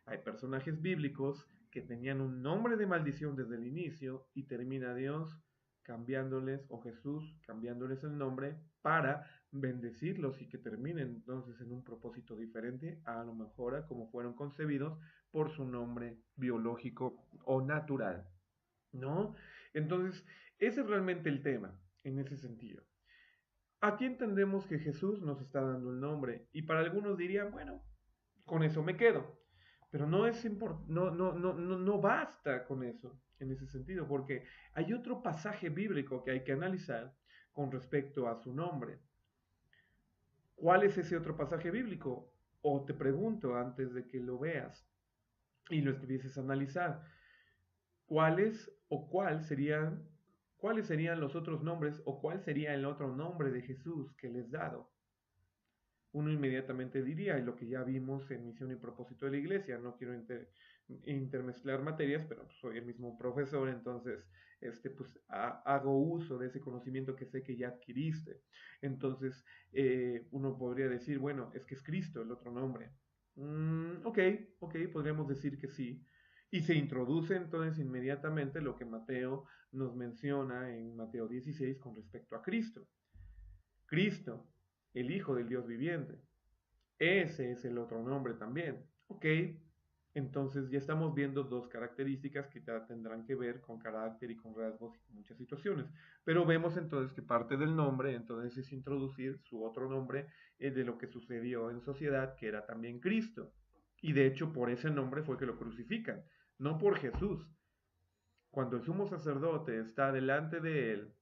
Hay personajes bíblicos que tenían un nombre de maldición desde el inicio y termina Dios cambiándoles, o Jesús cambiándoles el nombre para bendecirlos y que terminen entonces en un propósito diferente a lo mejor a como fueron concebidos por su nombre biológico o natural, ¿no? Entonces, ese es realmente el tema en ese sentido. Aquí entendemos que Jesús nos está dando el nombre y para algunos dirían, bueno, con eso me quedo. Pero no basta con eso en ese sentido, porque hay otro pasaje bíblico que hay que analizar con respecto a su nombre. ¿Cuál es ese otro pasaje bíblico? O te pregunto antes de que lo veas y lo empieces a analizar, cuáles serían los otros nombres o cuál sería el otro nombre de Jesús que les dado? Uno inmediatamente diría, y lo que ya vimos en Misión y Propósito de la Iglesia, no quiero intermezclar materias, pero pues, soy el mismo profesor, entonces pues, hago uso de ese conocimiento que sé que ya adquiriste. Entonces, uno podría decir, bueno, es que es Cristo el otro nombre. Ok, podríamos decir que sí. Y se introduce entonces inmediatamente lo que Mateo nos menciona en Mateo 16 con respecto a Cristo. Cristo, el Hijo del Dios viviente. Ese es el otro nombre también. Ok, entonces ya estamos viendo dos características que tendrán que ver con carácter y con rasgos y con muchas situaciones. Pero vemos entonces que parte del nombre entonces es introducir su otro nombre de lo que sucedió en sociedad, que era también Cristo. Y de hecho por ese nombre fue que lo crucifican, no por Jesús. Cuando el sumo sacerdote está delante de él,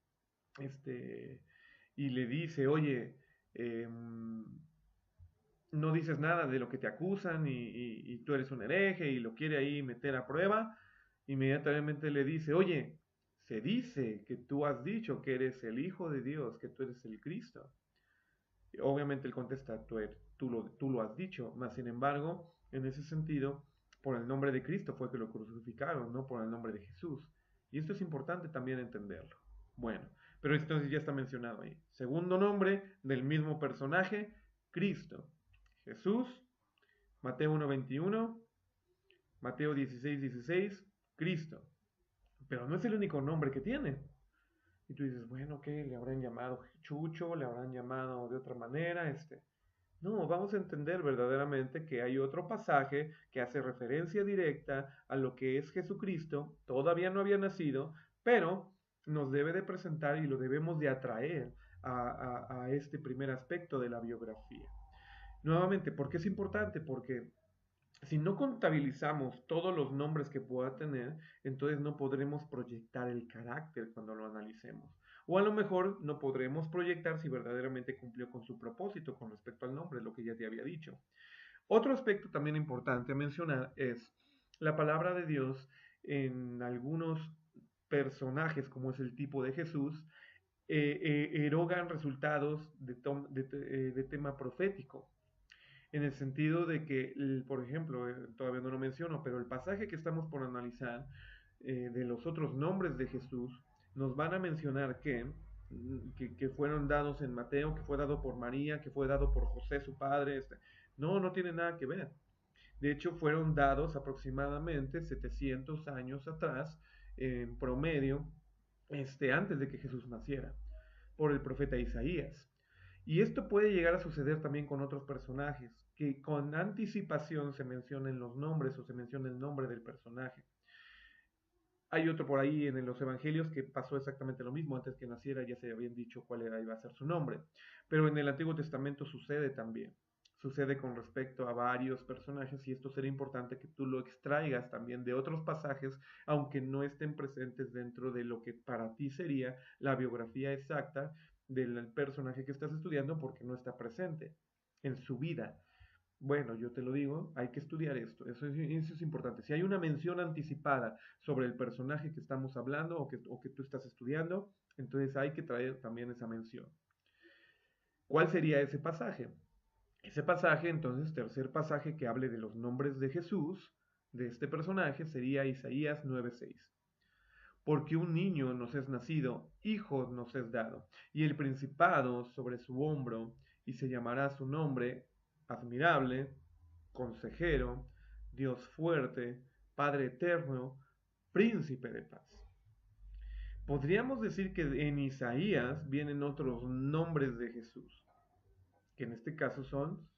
y le dice, oye, eh, no dices nada de lo que te acusan y tú eres un hereje y lo quiere ahí meter a prueba, inmediatamente le dice, oye, se dice que tú has dicho que eres el Hijo de Dios, que tú eres el Cristo. Y obviamente él contesta, tú lo has dicho, mas sin embargo, en ese sentido, por el nombre de Cristo fue que lo crucificaron, no por el nombre de Jesús. Y esto es importante también entenderlo. Bueno, pero esto ya está mencionado ahí. Segundo nombre del mismo personaje, Cristo. Jesús, Mateo 1:21, Mateo 16:16, Cristo. Pero no es el único nombre que tiene. Y tú dices, bueno, ¿qué? ¿Le habrán llamado Chucho? ¿Le habrán llamado de otra manera? No, vamos a entender verdaderamente que hay otro pasaje que hace referencia directa a lo que es Jesucristo. Todavía no había nacido, pero nos debe de presentar y lo debemos de atraer a este primer aspecto de la biografía. Nuevamente, ¿por qué es importante? Porque si no contabilizamos todos los nombres que pueda tener, entonces no podremos proyectar el carácter cuando lo analicemos. O a lo mejor no podremos proyectar si verdaderamente cumplió con su propósito con respecto al nombre, lo que ya te había dicho. Otro aspecto también importante a mencionar es la palabra de Dios en algunos personajes, como es el tipo de Jesús, erogan resultados de tema profético en el sentido de que, por ejemplo, todavía no lo menciono, pero el pasaje que estamos por analizar de los otros nombres de Jesús nos van a mencionar que fueron dados en Mateo, que fue dado por María, que fue dado por José, su padre. No tiene nada que ver. De hecho, fueron dados aproximadamente 700 años atrás, en promedio, antes de que Jesús naciera, por el profeta Isaías. Y esto puede llegar a suceder también con otros personajes, que con anticipación se mencionen los nombres o se menciona el nombre del personaje. Hay otro por ahí en los evangelios que pasó exactamente lo mismo, antes que naciera ya se habían dicho cuál iba a ser su nombre. Pero en el Antiguo Testamento sucede también. Sucede con respecto a varios personajes y esto será importante que tú lo extraigas también de otros pasajes, aunque no estén presentes dentro de lo que para ti sería la biografía exacta del personaje que estás estudiando porque no está presente en su vida. Bueno, yo te lo digo, hay que estudiar esto, eso es importante. Si hay una mención anticipada sobre el personaje que estamos hablando o que tú estás estudiando, entonces hay que traer también esa mención. ¿Cuál sería ese pasaje? Ese pasaje, entonces, tercer pasaje que hable de los nombres de Jesús, de este personaje, sería Isaías 9:6. Porque un niño nos es nacido, hijo nos es dado, y el principado sobre su hombro, y se llamará su nombre admirable, consejero, Dios fuerte, Padre eterno, príncipe de paz. Podríamos decir que en Isaías vienen otros nombres de Jesús, que en este caso son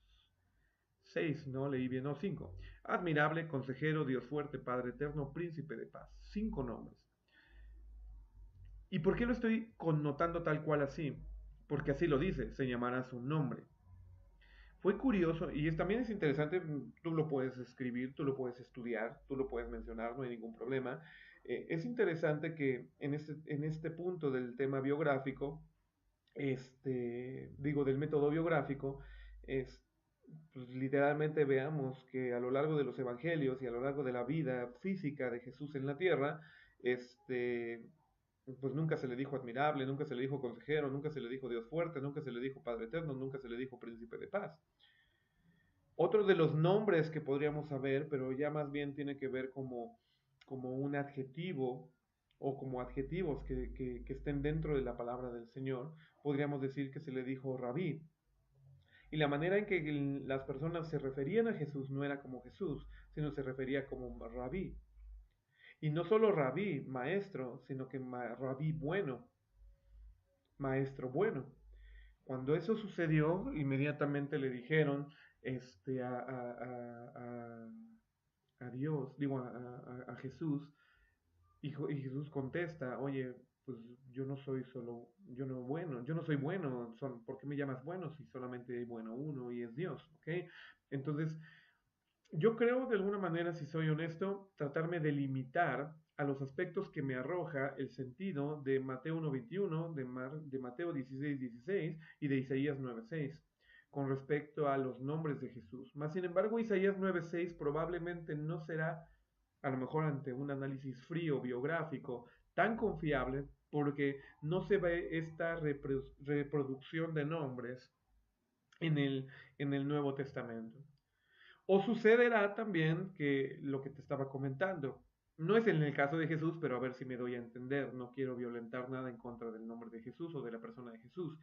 6, no leí bien, no, 5. Admirable, consejero, Dios fuerte, Padre eterno, príncipe de paz. 5 nombres. ¿Y por qué lo estoy connotando tal cual así? Porque así lo dice, se llamará su nombre. Fue curioso y también es interesante, tú lo puedes escribir, tú lo puedes estudiar, tú lo puedes mencionar, no hay ningún problema. Es interesante que en este punto del tema biográfico del método biográfico, es, pues, literalmente veamos que a lo largo de los evangelios y a lo largo de la vida física de Jesús en la tierra, este, pues nunca se le dijo admirable, nunca se le dijo consejero, nunca se le dijo Dios fuerte, nunca se le dijo Padre eterno, nunca se le dijo príncipe de paz. Otro de los nombres que podríamos saber, pero ya más bien tiene que ver como un adjetivo o como adjetivos que estén dentro de la palabra del Señor, podríamos decir que se le dijo rabí. Y la manera en que las personas se referían a Jesús no era como Jesús, sino se refería como rabí. Y no solo rabí, maestro, sino que rabí bueno, maestro bueno. Cuando eso sucedió, inmediatamente le dijeron este, a Dios, digo a Jesús, y Jesús contesta, oye, pues yo no soy solo, yo no bueno, yo no soy bueno, ¿por qué me llamas bueno si solamente hay bueno uno y es Dios? ¿Ok? Entonces, yo creo de alguna manera, si soy honesto, tratarme de limitar a los aspectos que me arroja el sentido de Mateo 1.21, de Mateo 16.16 y de Isaías 9.6 con respecto a los nombres de Jesús. Más sin embargo, Isaías 9.6 probablemente no será, a lo mejor ante un análisis frío biográfico, tan confiable porque no se ve esta reproducción de nombres en el Nuevo Testamento. O sucederá también que lo que te estaba comentando, no es en el caso de Jesús, pero a ver si me doy a entender, no quiero violentar nada en contra del nombre de Jesús o de la persona de Jesús,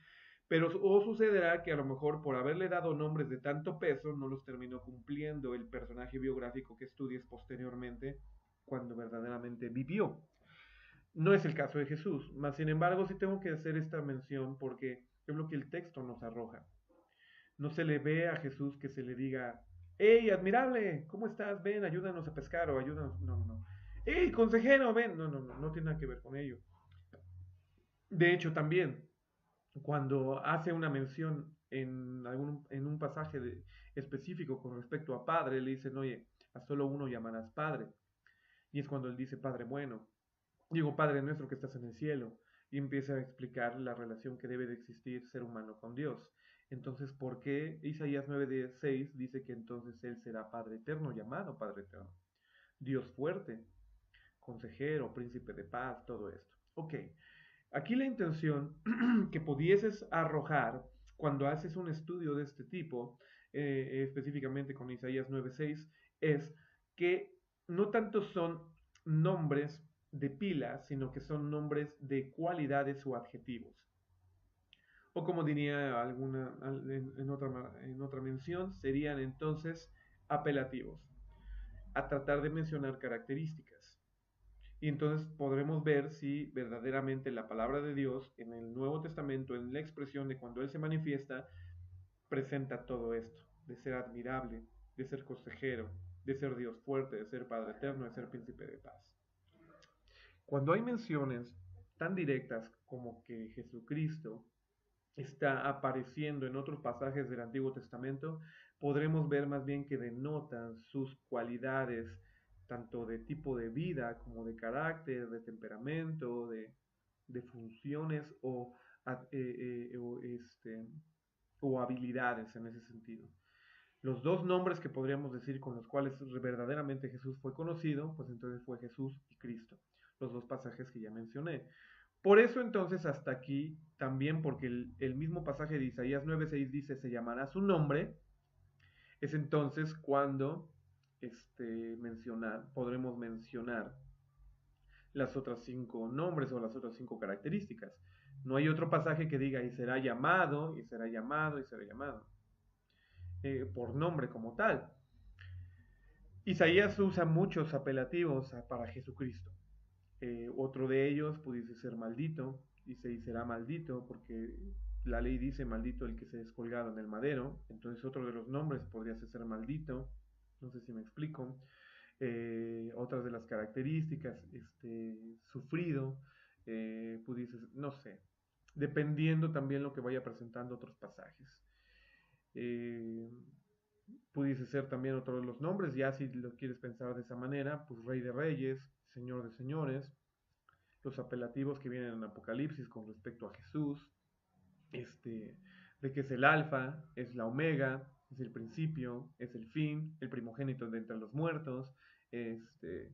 pero o sucederá que a lo mejor por haberle dado nombres de tanto peso no los terminó cumpliendo el personaje biográfico que estudies posteriormente cuando verdaderamente vivió. No es el caso de Jesús, mas sin embargo sí tengo que hacer esta mención porque es lo que el texto nos arroja. No se le ve a Jesús que se le diga, hey, admirable, ¿cómo estás? Ven, ayúdanos a pescar o ayúdanos. No, no, no. Hey, consejero, ven. No, no, no, no tiene nada que ver con ello. De hecho, también, cuando hace una mención en un pasaje específico con respecto a padre, le dicen, oye, a solo uno llamarás padre. Y es cuando él dice, Padre bueno. Digo, Padre nuestro que estás en el cielo, y empieza a explicar la relación que debe de existir ser humano con Dios. Entonces, ¿por qué Isaías 9:6 dice que entonces Él será Padre eterno, llamado Padre eterno? Dios fuerte, consejero, príncipe de paz, todo esto. Ok, aquí la intención que pudieses arrojar cuando haces un estudio de este tipo, específicamente con Isaías 9:6, es que no tanto son nombres de pilas, sino que son nombres de cualidades o adjetivos. O como diría alguna en otra mención, serían entonces apelativos, a tratar de mencionar características. Y entonces podremos ver si verdaderamente la palabra de Dios en el Nuevo Testamento, en la expresión de cuando Él se manifiesta, presenta todo esto, de ser admirable, de ser consejero, de ser Dios fuerte, de ser Padre eterno, de ser príncipe de paz. Cuando hay menciones tan directas como que Jesucristo está apareciendo en otros pasajes del Antiguo Testamento, podremos ver más bien que denotan sus cualidades, tanto de tipo de vida como de carácter, de temperamento, de funciones o habilidades en ese sentido. Los dos nombres que podríamos decir con los cuales verdaderamente Jesús fue conocido, pues entonces fue Jesús y Cristo, los dos pasajes que ya mencioné. Por eso entonces hasta aquí también, porque el mismo pasaje de Isaías 9:6 dice, se llamará su nombre, es entonces cuando podremos mencionar las otras 5 nombres o las otras 5 características. No hay otro pasaje que diga y será llamado, y será llamado, y será llamado, por nombre como tal. Isaías usa muchos apelativos para Jesucristo. Otro de ellos pudiese ser maldito, dice y será maldito porque la ley dice maldito el que se es colgado en el madero, entonces otro de los nombres podría ser maldito, no sé si me explico. Otras de las características, sufrido, pudiese, no sé, dependiendo también lo que vaya presentando otros pasajes. Eh, Pudiese ser también otro de los nombres, ya si lo quieres pensar de esa manera, pues Rey de Reyes, Señor de Señores, los apelativos que vienen en Apocalipsis con respecto a Jesús, este, de que es el alfa, es la omega, es el principio, es el fin, el primogénito de entre los muertos, este,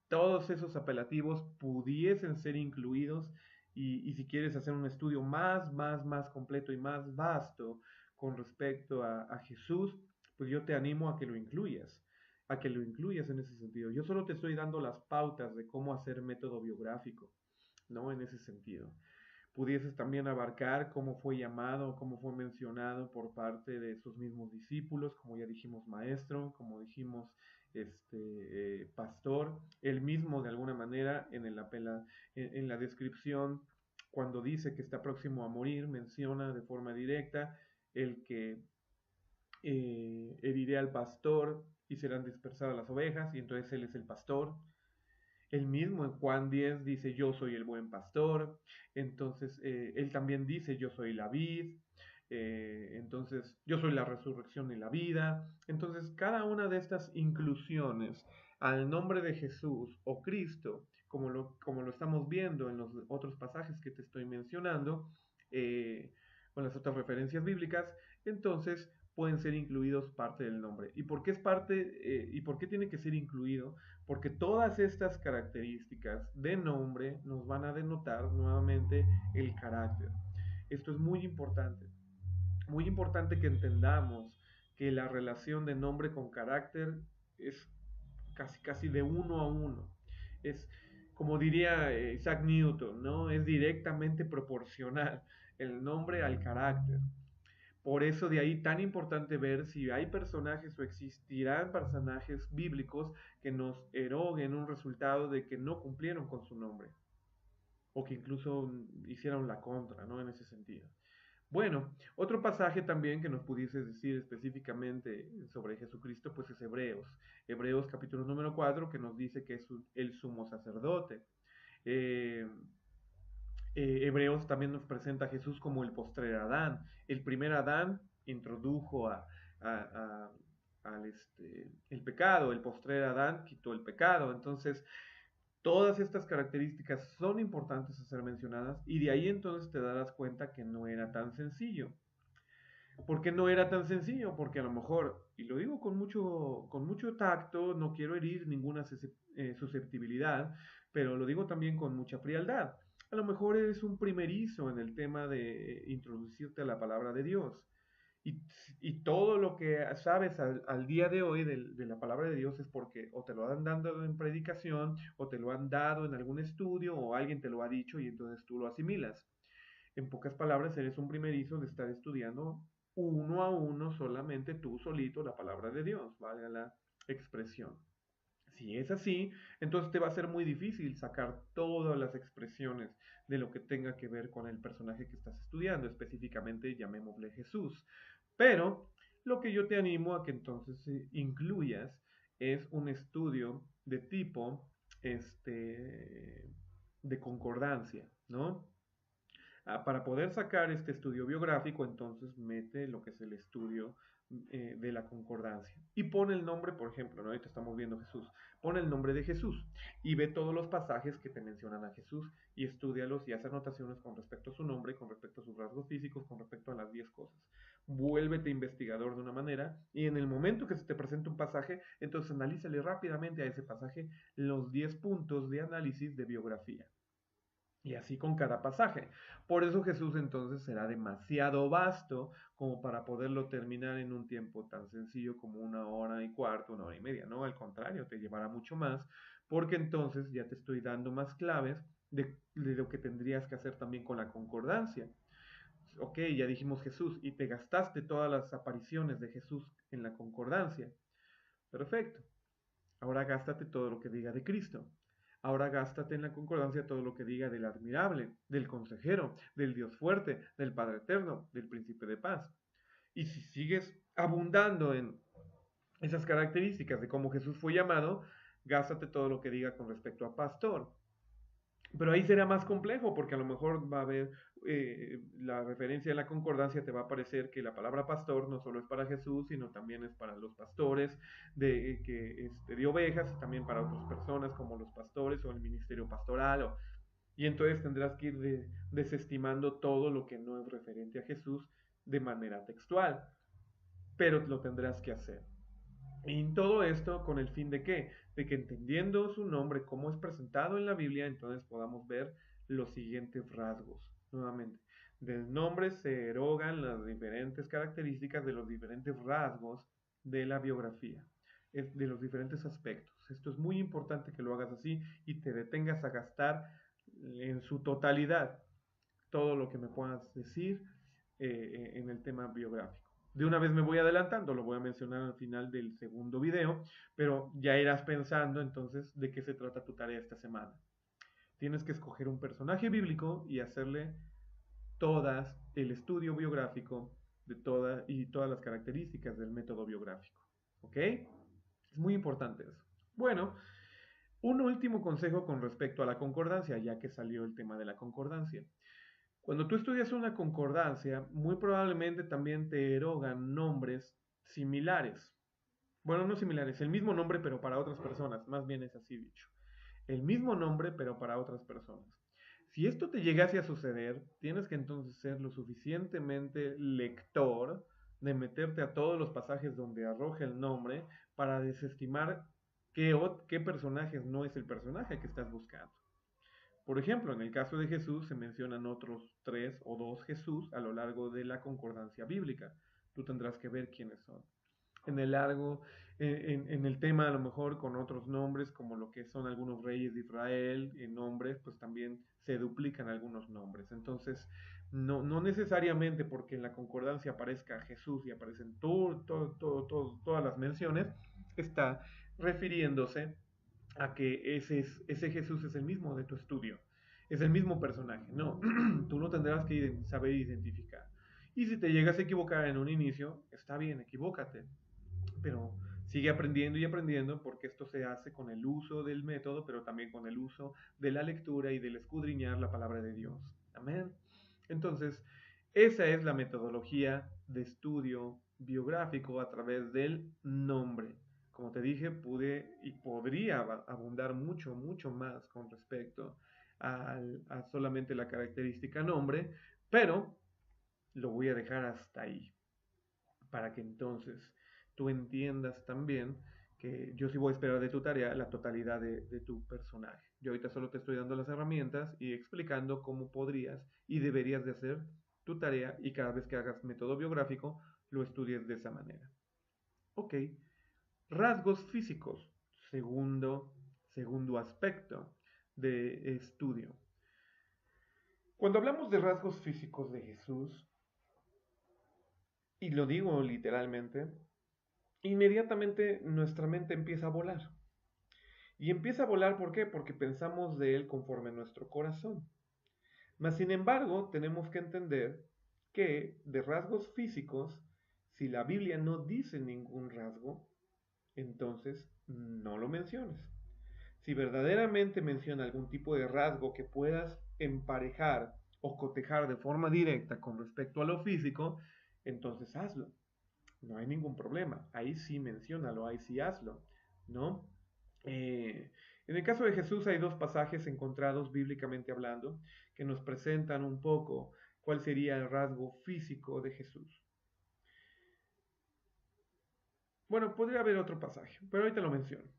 todos esos apelativos pudiesen ser incluidos y si quieres hacer un estudio más completo y más vasto con respecto a Jesús, pues yo te animo a que lo incluyas en ese sentido. Yo solo te estoy dando las pautas de cómo hacer método biográfico, ¿no? En ese sentido. Pudieses también abarcar cómo fue llamado, cómo fue mencionado por parte de sus mismos discípulos, como ya dijimos maestro, como dijimos pastor, él mismo de alguna manera en la descripción, cuando dice que está próximo a morir, menciona de forma directa el que heriré al pastor y serán dispersadas las ovejas, y entonces él es el pastor. Él mismo en Juan 10 dice, yo soy el buen pastor. Entonces, él también dice, yo soy la vid. Entonces, yo soy la resurrección y la vida. Entonces, cada una de estas inclusiones al nombre de Jesús o Cristo, como lo estamos viendo en los otros pasajes que te estoy mencionando, con las otras referencias bíblicas, entonces pueden ser incluidos parte del nombre. ¿Y por qué es parte, y por qué tiene que ser incluido? Porque todas estas características de nombre nos van a denotar nuevamente el carácter. Esto es muy importante que entendamos que la relación de nombre con carácter es casi de uno a uno. Es como diría Isaac Newton, ¿no? Es directamente proporcional el nombre al carácter. Por eso de ahí tan importante ver si hay personajes o existirán personajes bíblicos que nos eroguen un resultado de que no cumplieron con su nombre o que incluso hicieron la contra, ¿no? En ese sentido. Bueno, otro pasaje también que nos pudiese decir específicamente sobre Jesucristo, pues es Hebreos. Hebreos capítulo número 4 que nos dice que es el sumo sacerdote. Eh, Hebreos también nos presenta a Jesús como el postrer Adán. El primer Adán introdujo a, el pecado, el postrer Adán quitó el pecado. Entonces, todas estas características son importantes a ser mencionadas y de ahí entonces te darás cuenta que no era tan sencillo. ¿Por qué no era tan sencillo? Porque a lo mejor, y lo digo con mucho tacto, no quiero herir ninguna susceptibilidad, pero lo digo también con mucha frialdad. A lo mejor eres un primerizo en el tema de introducirte a la palabra de Dios. Y, y todo lo que sabes al día de hoy de la palabra de Dios es porque o te lo han dado en predicación, o te lo han dado en algún estudio, o alguien te lo ha dicho y entonces tú lo asimilas. En pocas palabras, eres un primerizo de estar estudiando uno a uno solamente tú solito la palabra de Dios, valga la expresión. Si es así, entonces te va a ser muy difícil sacar todas las expresiones de lo que tenga que ver con el personaje que estás estudiando, específicamente llamémosle Jesús. Pero lo que yo te animo a que entonces incluyas es un estudio de tipo de concordancia, ¿no? Para poder sacar este estudio biográfico, entonces mete lo que es el estudio de la concordancia. Y pone el nombre, por ejemplo, ¿no? Ahorita estamos viendo Jesús. Pone el nombre de Jesús y ve todos los pasajes que te mencionan a Jesús y estudialos y haz anotaciones con respecto a su nombre, con respecto a sus rasgos físicos, con respecto a las 10 cosas. Vuélvete investigador de una manera y en el momento que se te presente un pasaje, entonces analízale rápidamente a ese pasaje los 10 puntos de análisis de biografía. Y así con cada pasaje. Por eso Jesús entonces será demasiado vasto como para poderlo terminar en un tiempo tan sencillo como 1 hora y cuarto, 1 hora y media. No, al contrario, te llevará mucho más, porque entonces ya te estoy dando más claves de lo que tendrías que hacer también con la concordancia. Ok, ya dijimos Jesús y te gastaste todas las apariciones de Jesús en la concordancia. Perfecto. Ahora gástate todo lo que diga de Cristo. Ahora gástate en la concordancia todo lo que diga del admirable, del consejero, del Dios fuerte, del Padre eterno, del príncipe de paz. Y si sigues abundando en esas características de cómo Jesús fue llamado, gástate todo lo que diga con respecto a pastor. Pero ahí será más complejo porque a lo mejor va a haber la referencia de la concordancia, te va a parecer que la palabra pastor no solo es para Jesús, sino también es para los pastores de ovejas y también para otras personas como los pastores o el ministerio pastoral. Y entonces tendrás que ir desestimando todo lo que no es referente a Jesús de manera textual, pero lo tendrás que hacer. Y todo esto con el fin de qué? De que entendiendo su nombre, cómo es presentado en la Biblia, entonces podamos ver los siguientes rasgos. Nuevamente, del nombre se erogan las diferentes características de los diferentes rasgos de la biografía, de los diferentes aspectos. Esto es muy importante que lo hagas así y te detengas a gastar en su totalidad todo lo que me puedas decir en el tema biográfico. De una vez me voy adelantando, lo voy a mencionar al final del segundo video, pero ya irás pensando entonces de qué se trata tu tarea esta semana. Tienes que escoger un personaje bíblico y hacerle el estudio biográfico de todas las características del método biográfico. ¿Ok? Es muy importante eso. Bueno, un último consejo con respecto a la concordancia, ya que salió el tema de la concordancia. Cuando tú estudias una concordancia, muy probablemente también te erogan nombres similares. Bueno, no similares, el mismo nombre pero para otras personas, más bien es así dicho. El mismo nombre pero para otras personas. Si esto te llegase a suceder, tienes que entonces ser lo suficientemente lector de meterte a todos los pasajes donde arroja el nombre para desestimar qué personajes no es el personaje que estás buscando. Por ejemplo, en el caso de Jesús se mencionan otros 3 o 2 Jesús a lo largo de la concordancia bíblica. Tú tendrás que ver quiénes son. En el largo, en el tema a lo mejor con otros nombres, como lo que son algunos reyes de Israel, en nombres, pues también se duplican algunos nombres. Entonces, no necesariamente porque en la concordancia aparezca Jesús y aparecen todas las menciones, está refiriéndose a que ese Jesús es el mismo de tu estudio, es el mismo personaje. No, tú lo tendrás que saber identificar. Y si te llegas a equivocar en un inicio, está bien, equivócate, pero sigue aprendiendo y aprendiendo porque esto se hace con el uso del método, pero también con el uso de la lectura y del escudriñar la palabra de Dios. Amén. Entonces, esa es la metodología de estudio biográfico a través del nombre. Como te dije, pude y podría abundar mucho, mucho más con respecto a solamente la característica nombre, pero lo voy a dejar hasta ahí, para que entonces tú entiendas también que yo sí voy a esperar de tu tarea la totalidad de tu personaje. Yo ahorita solo te estoy dando las herramientas y explicando cómo podrías y deberías de hacer tu tarea y cada vez que hagas método biográfico lo estudies de esa manera. Ok, rasgos físicos, segundo aspecto de estudio. Cuando hablamos de rasgos físicos de Jesús, y lo digo literalmente, inmediatamente nuestra mente empieza a volar. Y empieza a volar, ¿por qué? Porque pensamos de Él conforme a nuestro corazón. Mas, sin embargo, tenemos que entender que de rasgos físicos, si la Biblia no dice ningún rasgo, entonces no lo menciones. Si verdaderamente menciona algún tipo de rasgo que puedas emparejar o cotejar de forma directa con respecto a lo físico, entonces hazlo. No hay ningún problema. Ahí sí menciónalo, ahí sí hazlo, ¿no? En el caso de Jesús hay 2 pasajes encontrados bíblicamente hablando que nos presentan un poco cuál sería el rasgo físico de Jesús. Bueno, podría haber otro pasaje, pero ahorita lo menciono.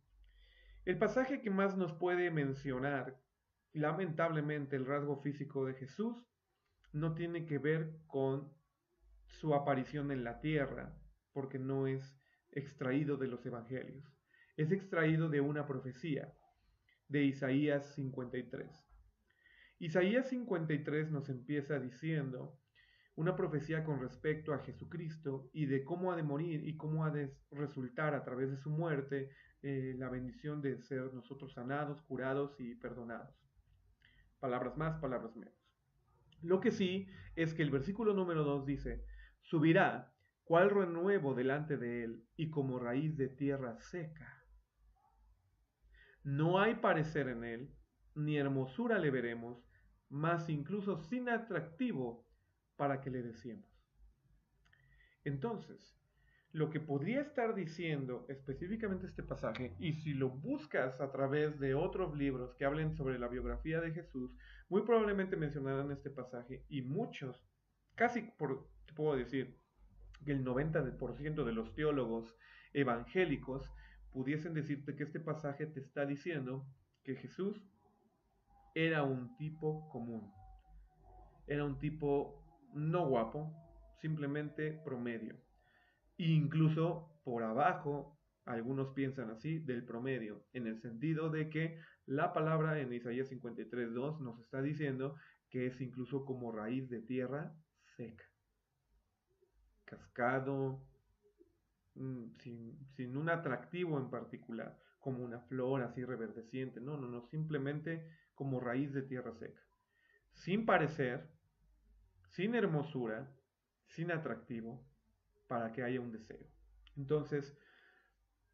El pasaje que más nos puede mencionar, lamentablemente, el rasgo físico de Jesús no tiene que ver con su aparición en la tierra, porque no es extraído de los evangelios. Es extraído de una profecía de Isaías 53. Isaías 53 nos empieza diciendo una profecía con respecto a Jesucristo y de cómo ha de morir y cómo ha de resultar a través de su muerte la bendición de ser nosotros sanados, curados y perdonados. Palabras más, palabras menos. Lo que sí es que el versículo número 2 dice, subirá cual renuevo delante de él y como raíz de tierra seca. No hay parecer en él, ni hermosura le veremos, mas incluso sin atractivo para que le deseemos. Entonces, lo que podría estar diciendo específicamente este pasaje, y si lo buscas a través de otros libros que hablen sobre la biografía de Jesús, muy probablemente mencionarán este pasaje y muchos, te puedo decir, que el 90% de los teólogos evangélicos pudiesen decirte que este pasaje te está diciendo que Jesús era un tipo común, era un tipo no guapo, simplemente promedio. Incluso por abajo, algunos piensan así, del promedio, en el sentido de que la palabra en Isaías 53:2 nos está diciendo que es incluso como raíz de tierra seca, cascado, sin un atractivo en particular, como una flor así reverdeciente, no, no, no, simplemente como raíz de tierra seca, sin parecer, sin hermosura, sin atractivo, para que haya un deseo. Entonces,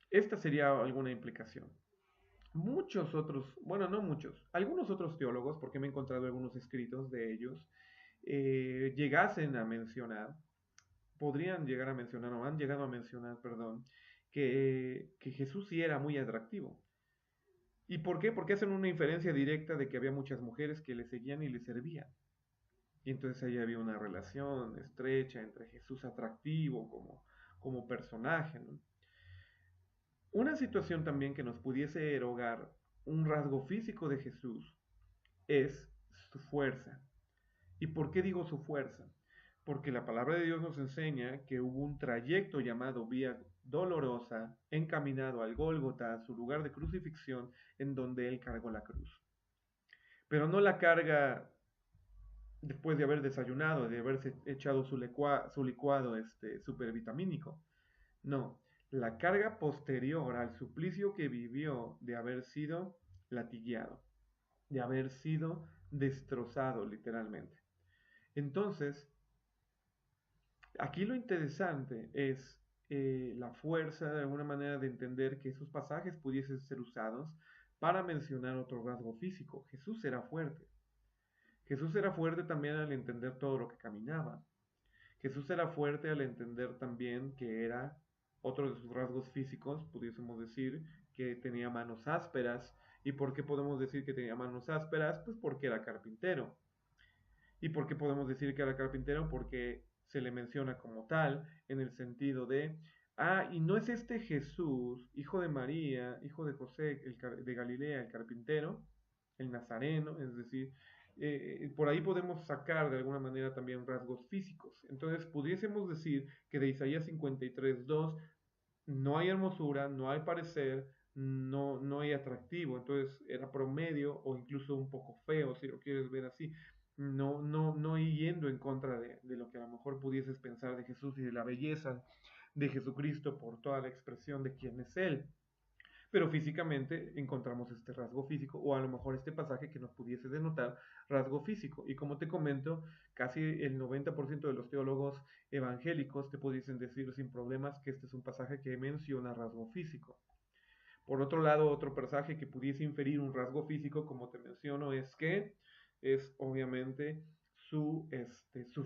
esta sería alguna implicación. Muchos otros, bueno, no muchos, algunos otros teólogos, porque me he encontrado algunos escritos de ellos, llegasen a mencionar, podrían llegar a mencionar, o han llegado a mencionar, perdón, que Jesús sí era muy atractivo. ¿Y por qué? Porque hacen una inferencia directa de que había muchas mujeres que le seguían y le servían. Y entonces ahí había una relación estrecha entre Jesús atractivo como personaje, ¿no? Una situación también que nos pudiese erogar un rasgo físico de Jesús es su fuerza. ¿Y por qué digo su fuerza? Porque la palabra de Dios nos enseña que hubo un trayecto llamado Vía Dolorosa encaminado al Gólgota, su lugar de crucifixión, en donde él cargó la cruz. Pero no la carga después de haber desayunado, de haberse echado su licuado supervitamínico. No, la carga posterior al suplicio que vivió de haber sido latigueado, de haber sido destrozado literalmente. Entonces, aquí lo interesante es la fuerza de alguna manera de entender que esos pasajes pudiesen ser usados para mencionar otro rasgo físico. Jesús era fuerte. Jesús era fuerte también al entender todo lo que caminaba. Jesús era fuerte al entender también que era otro de sus rasgos físicos, pudiésemos decir, que tenía manos ásperas. ¿Y por qué podemos decir que tenía manos ásperas? Pues porque era carpintero. ¿Y por qué podemos decir que era carpintero? Porque se le menciona como tal, en el sentido de, y no es este Jesús, hijo de María, hijo de José, de Galilea, el carpintero, el nazareno, es decir, por ahí podemos sacar de alguna manera también rasgos físicos. Entonces, pudiésemos decir que de Isaías 53:2 no hay hermosura, no hay parecer, no hay atractivo, entonces era promedio o incluso un poco feo, si lo quieres ver así. No yendo en contra de lo que a lo mejor pudieses pensar de Jesús y de la belleza de Jesucristo por toda la expresión de quién es Él. Pero físicamente encontramos este rasgo físico o a lo mejor este pasaje que nos pudiese denotar rasgo físico. Y como te comento, casi el 90% de los teólogos evangélicos te pudiesen decir sin problemas que este es un pasaje que menciona rasgo físico. Por otro lado, otro pasaje que pudiese inferir un rasgo físico, como te menciono, es que es obviamente su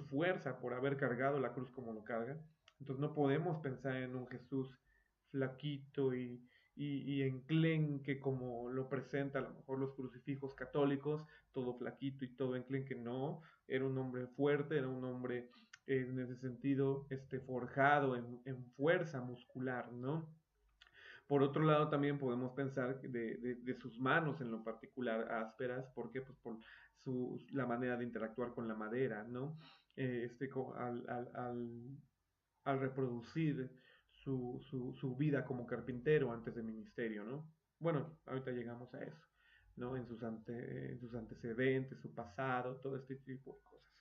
fuerza por haber cargado la cruz como lo carga. Entonces no podemos pensar en un Jesús flaquito y enclenque como lo presenta a lo mejor los crucifijos católicos, todo flaquito y todo enclenque. No, era un hombre fuerte, era un hombre en ese sentido forjado en fuerza muscular, ¿no? Por otro lado, también podemos pensar de sus manos en lo particular ásperas. ¿Por qué? Pues por la manera de interactuar con la madera, ¿no? Al reproducir su vida como carpintero antes de ministerio, ¿no? Bueno, ahorita llegamos a eso, ¿no? En sus antecedentes, su pasado, todo este tipo de cosas.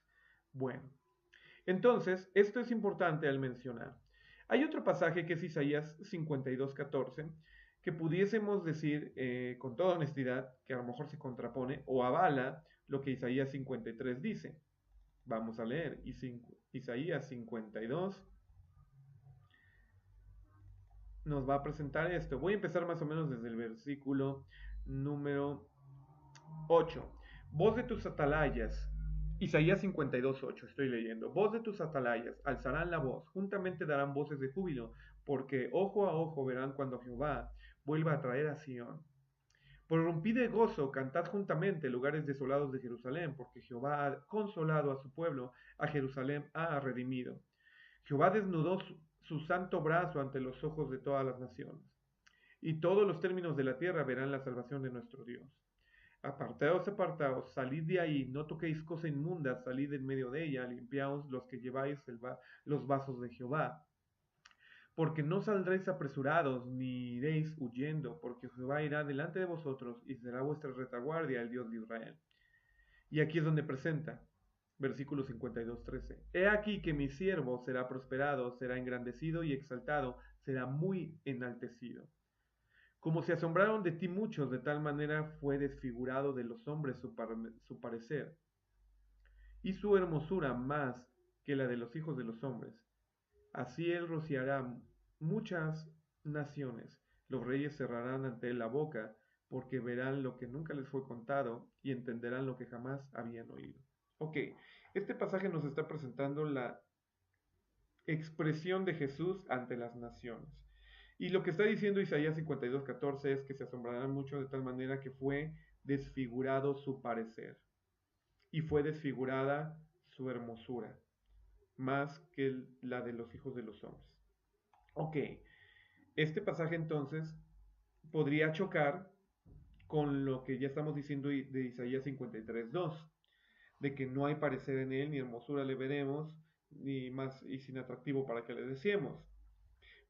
Bueno, entonces, esto es importante al mencionar. Hay otro pasaje que es Isaías 52:14, que pudiésemos decir con toda honestidad que a lo mejor se contrapone o avala lo que Isaías 53 dice. Vamos a leer Isaías 52. Nos va a presentar esto. Voy a empezar más o menos desde el versículo número 8. Voz de tus atalayas, Isaías 52:8, estoy leyendo. Voz de tus atalayas, alzarán la voz, juntamente darán voces de júbilo, porque ojo a ojo verán cuando Jehová vuelva a traer a Sión. Prorrumpid de gozo, cantad juntamente, lugares desolados de Jerusalén, porque Jehová ha consolado a su pueblo, a Jerusalén ha redimido. Jehová desnudó su santo brazo ante los ojos de todas las naciones, y todos los términos de la tierra verán la salvación de nuestro Dios. Apartaos, apartaos, salid de ahí, no toquéis cosa inmunda, salid en medio de ella, limpiaos los que lleváis los vasos de Jehová. Porque no saldréis apresurados, ni iréis huyendo, porque Jehová irá delante de vosotros, y será vuestra retaguardia el Dios de Israel. Y aquí es donde presenta, versículo 52:13. He aquí que mi siervo será prosperado, será engrandecido y exaltado, será muy enaltecido. Como se asombraron de ti muchos, de tal manera fue desfigurado de los hombres su parecer, y su hermosura más que la de los hijos de los hombres. Así él rociará muchas naciones, los reyes cerrarán ante él la boca, porque verán lo que nunca les fue contado y entenderán lo que jamás habían oído. Ok, este pasaje nos está presentando la expresión de Jesús ante las naciones. Y lo que está diciendo Isaías 52:14 es que se asombrarán mucho de tal manera que fue desfigurado su parecer y fue desfigurada su hermosura, más que la de los hijos de los hombres. Ok, este pasaje entonces podría chocar con lo que ya estamos diciendo de Isaías 53:2, de que no hay parecer en él, ni hermosura le veremos, ni más y sin atractivo para que le deseemos.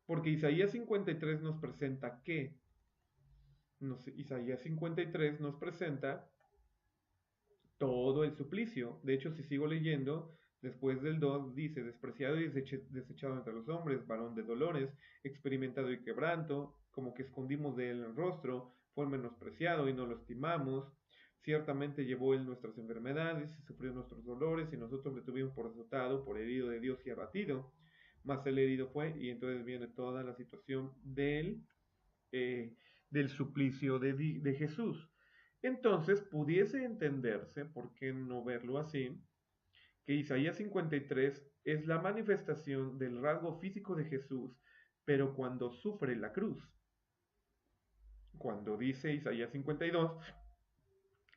Porque Isaías 53 nos presenta que Isaías 53 nos presenta todo el suplicio. De hecho, si sigo leyendo, después del 2 dice, despreciado y desechado entre los hombres, varón de dolores, experimentado y quebranto, como que escondimos de él el rostro, fue menospreciado y no lo estimamos. Ciertamente llevó él nuestras enfermedades y sufrió nuestros dolores, y nosotros le tuvimos por azotado, por herido de Dios y abatido. Más el herido fue, y entonces viene toda la situación del suplicio de Jesús. Entonces pudiese entenderse, ¿por qué no verlo así? Que Isaías 53 es la manifestación del rasgo físico de Jesús, pero cuando sufre la cruz. Cuando dice Isaías 52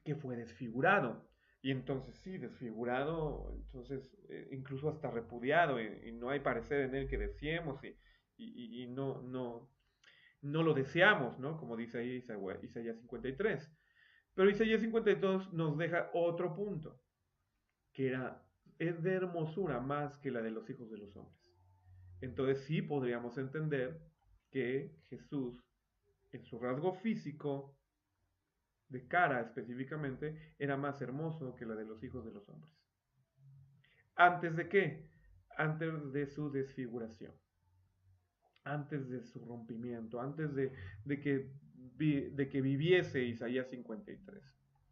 que fue desfigurado. Y entonces sí, desfigurado, entonces incluso hasta repudiado, y no hay parecer en él que deseemos, y no lo deseamos, ¿no? Como dice ahí Isaías 53. Pero Isaías 52 nos deja otro punto, que es de hermosura más que la de los hijos de los hombres. Entonces sí podríamos entender que Jesús, en su rasgo físico, de cara específicamente, era más hermoso que la de los hijos de los hombres. ¿Antes de qué? Antes de su desfiguración, antes de su rompimiento, antes de que viviese Isaías 53.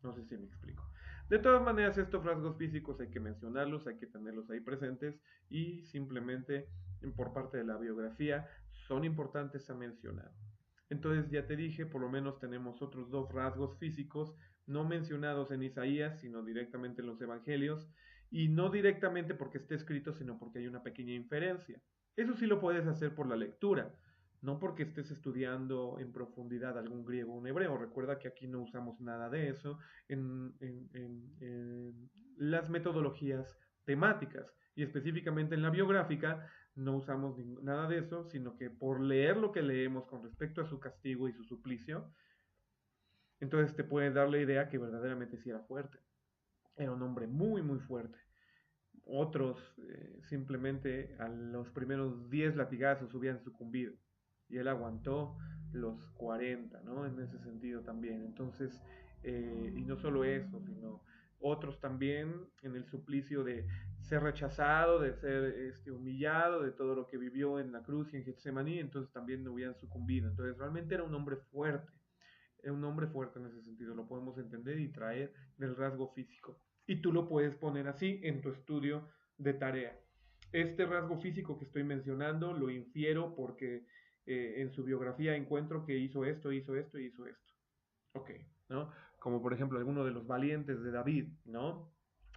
No sé si me explico. De todas maneras, estos rasgos físicos hay que mencionarlos, hay que tenerlos ahí presentes, y simplemente por parte de la biografía son importantes a mencionar. Entonces ya te dije, por lo menos tenemos otros dos rasgos físicos no mencionados en Isaías, sino directamente en los evangelios, y no directamente porque esté escrito, sino porque hay una pequeña inferencia. Eso sí lo puedes hacer por la lectura, no porque estés estudiando en profundidad algún griego o un hebreo. Recuerda que aquí no usamos nada de eso en las metodologías temáticas, y específicamente en la biográfica no usamos nada de eso, sino que por leer lo que leemos con respecto a su castigo y su suplicio, entonces te puedes dar la idea que verdaderamente sí era fuerte. Era un hombre muy, muy fuerte. Otros simplemente a los primeros 10 latigazos hubieran sucumbido. Y él aguantó los 40, ¿no? En ese sentido también. Entonces, y no solo eso, sino otros también en el suplicio de ser rechazado, de ser humillado, de todo lo que vivió en la cruz y en Getsemaní, entonces también no hubieran sucumbido. Entonces realmente era un hombre fuerte en ese sentido, lo podemos entender y traer del rasgo físico. Y tú lo puedes poner así en tu estudio de tarea. Este rasgo físico que estoy mencionando lo infiero porque en su biografía encuentro que hizo esto, hizo esto y hizo esto. Ok, ¿no? Como por ejemplo alguno de los valientes de David, ¿no?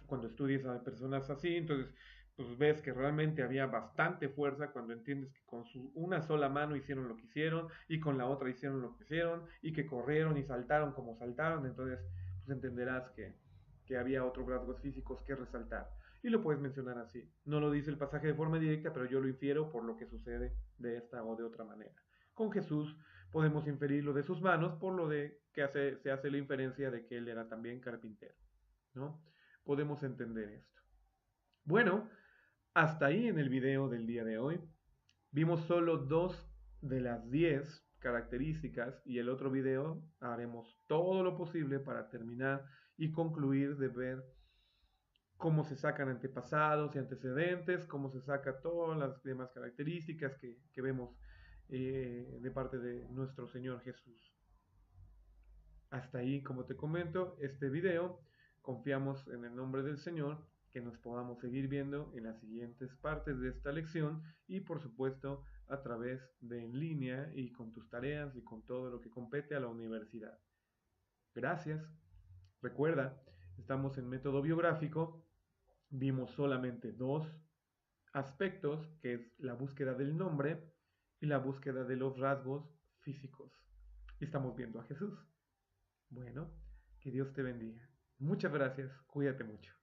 Cuando estudias a personas así, entonces pues ves que realmente había bastante fuerza cuando entiendes que con una sola mano hicieron lo que hicieron y con la otra hicieron lo que hicieron y que corrieron y saltaron como saltaron, entonces pues entenderás que había otros rasgos físicos que resaltar. Y lo puedes mencionar así. No lo dice el pasaje de forma directa, pero yo lo infiero por lo que sucede de esta o de otra manera. Con Jesús podemos inferirlo de sus manos por lo de que se hace la inferencia de que él era también carpintero, ¿no? Podemos entender esto. Bueno, hasta ahí en el video del día de hoy. Vimos solo 2 de las 10 características y el otro video haremos todo lo posible para terminar y concluir de ver cómo se sacan antepasados y antecedentes, cómo se saca todas las demás características que vemos de parte de nuestro Señor Jesús. Hasta ahí, como te comento, este video. Confiamos en el nombre del Señor que nos podamos seguir viendo en las siguientes partes de esta lección y por supuesto a través de en línea y con tus tareas y con todo lo que compete a la universidad. Gracias. Recuerda, estamos en método biográfico. Vimos solamente 2 aspectos, que es la búsqueda del nombre y la búsqueda de los rasgos físicos. Y estamos viendo a Jesús. Bueno, que Dios te bendiga. Muchas gracias. Cuídate mucho.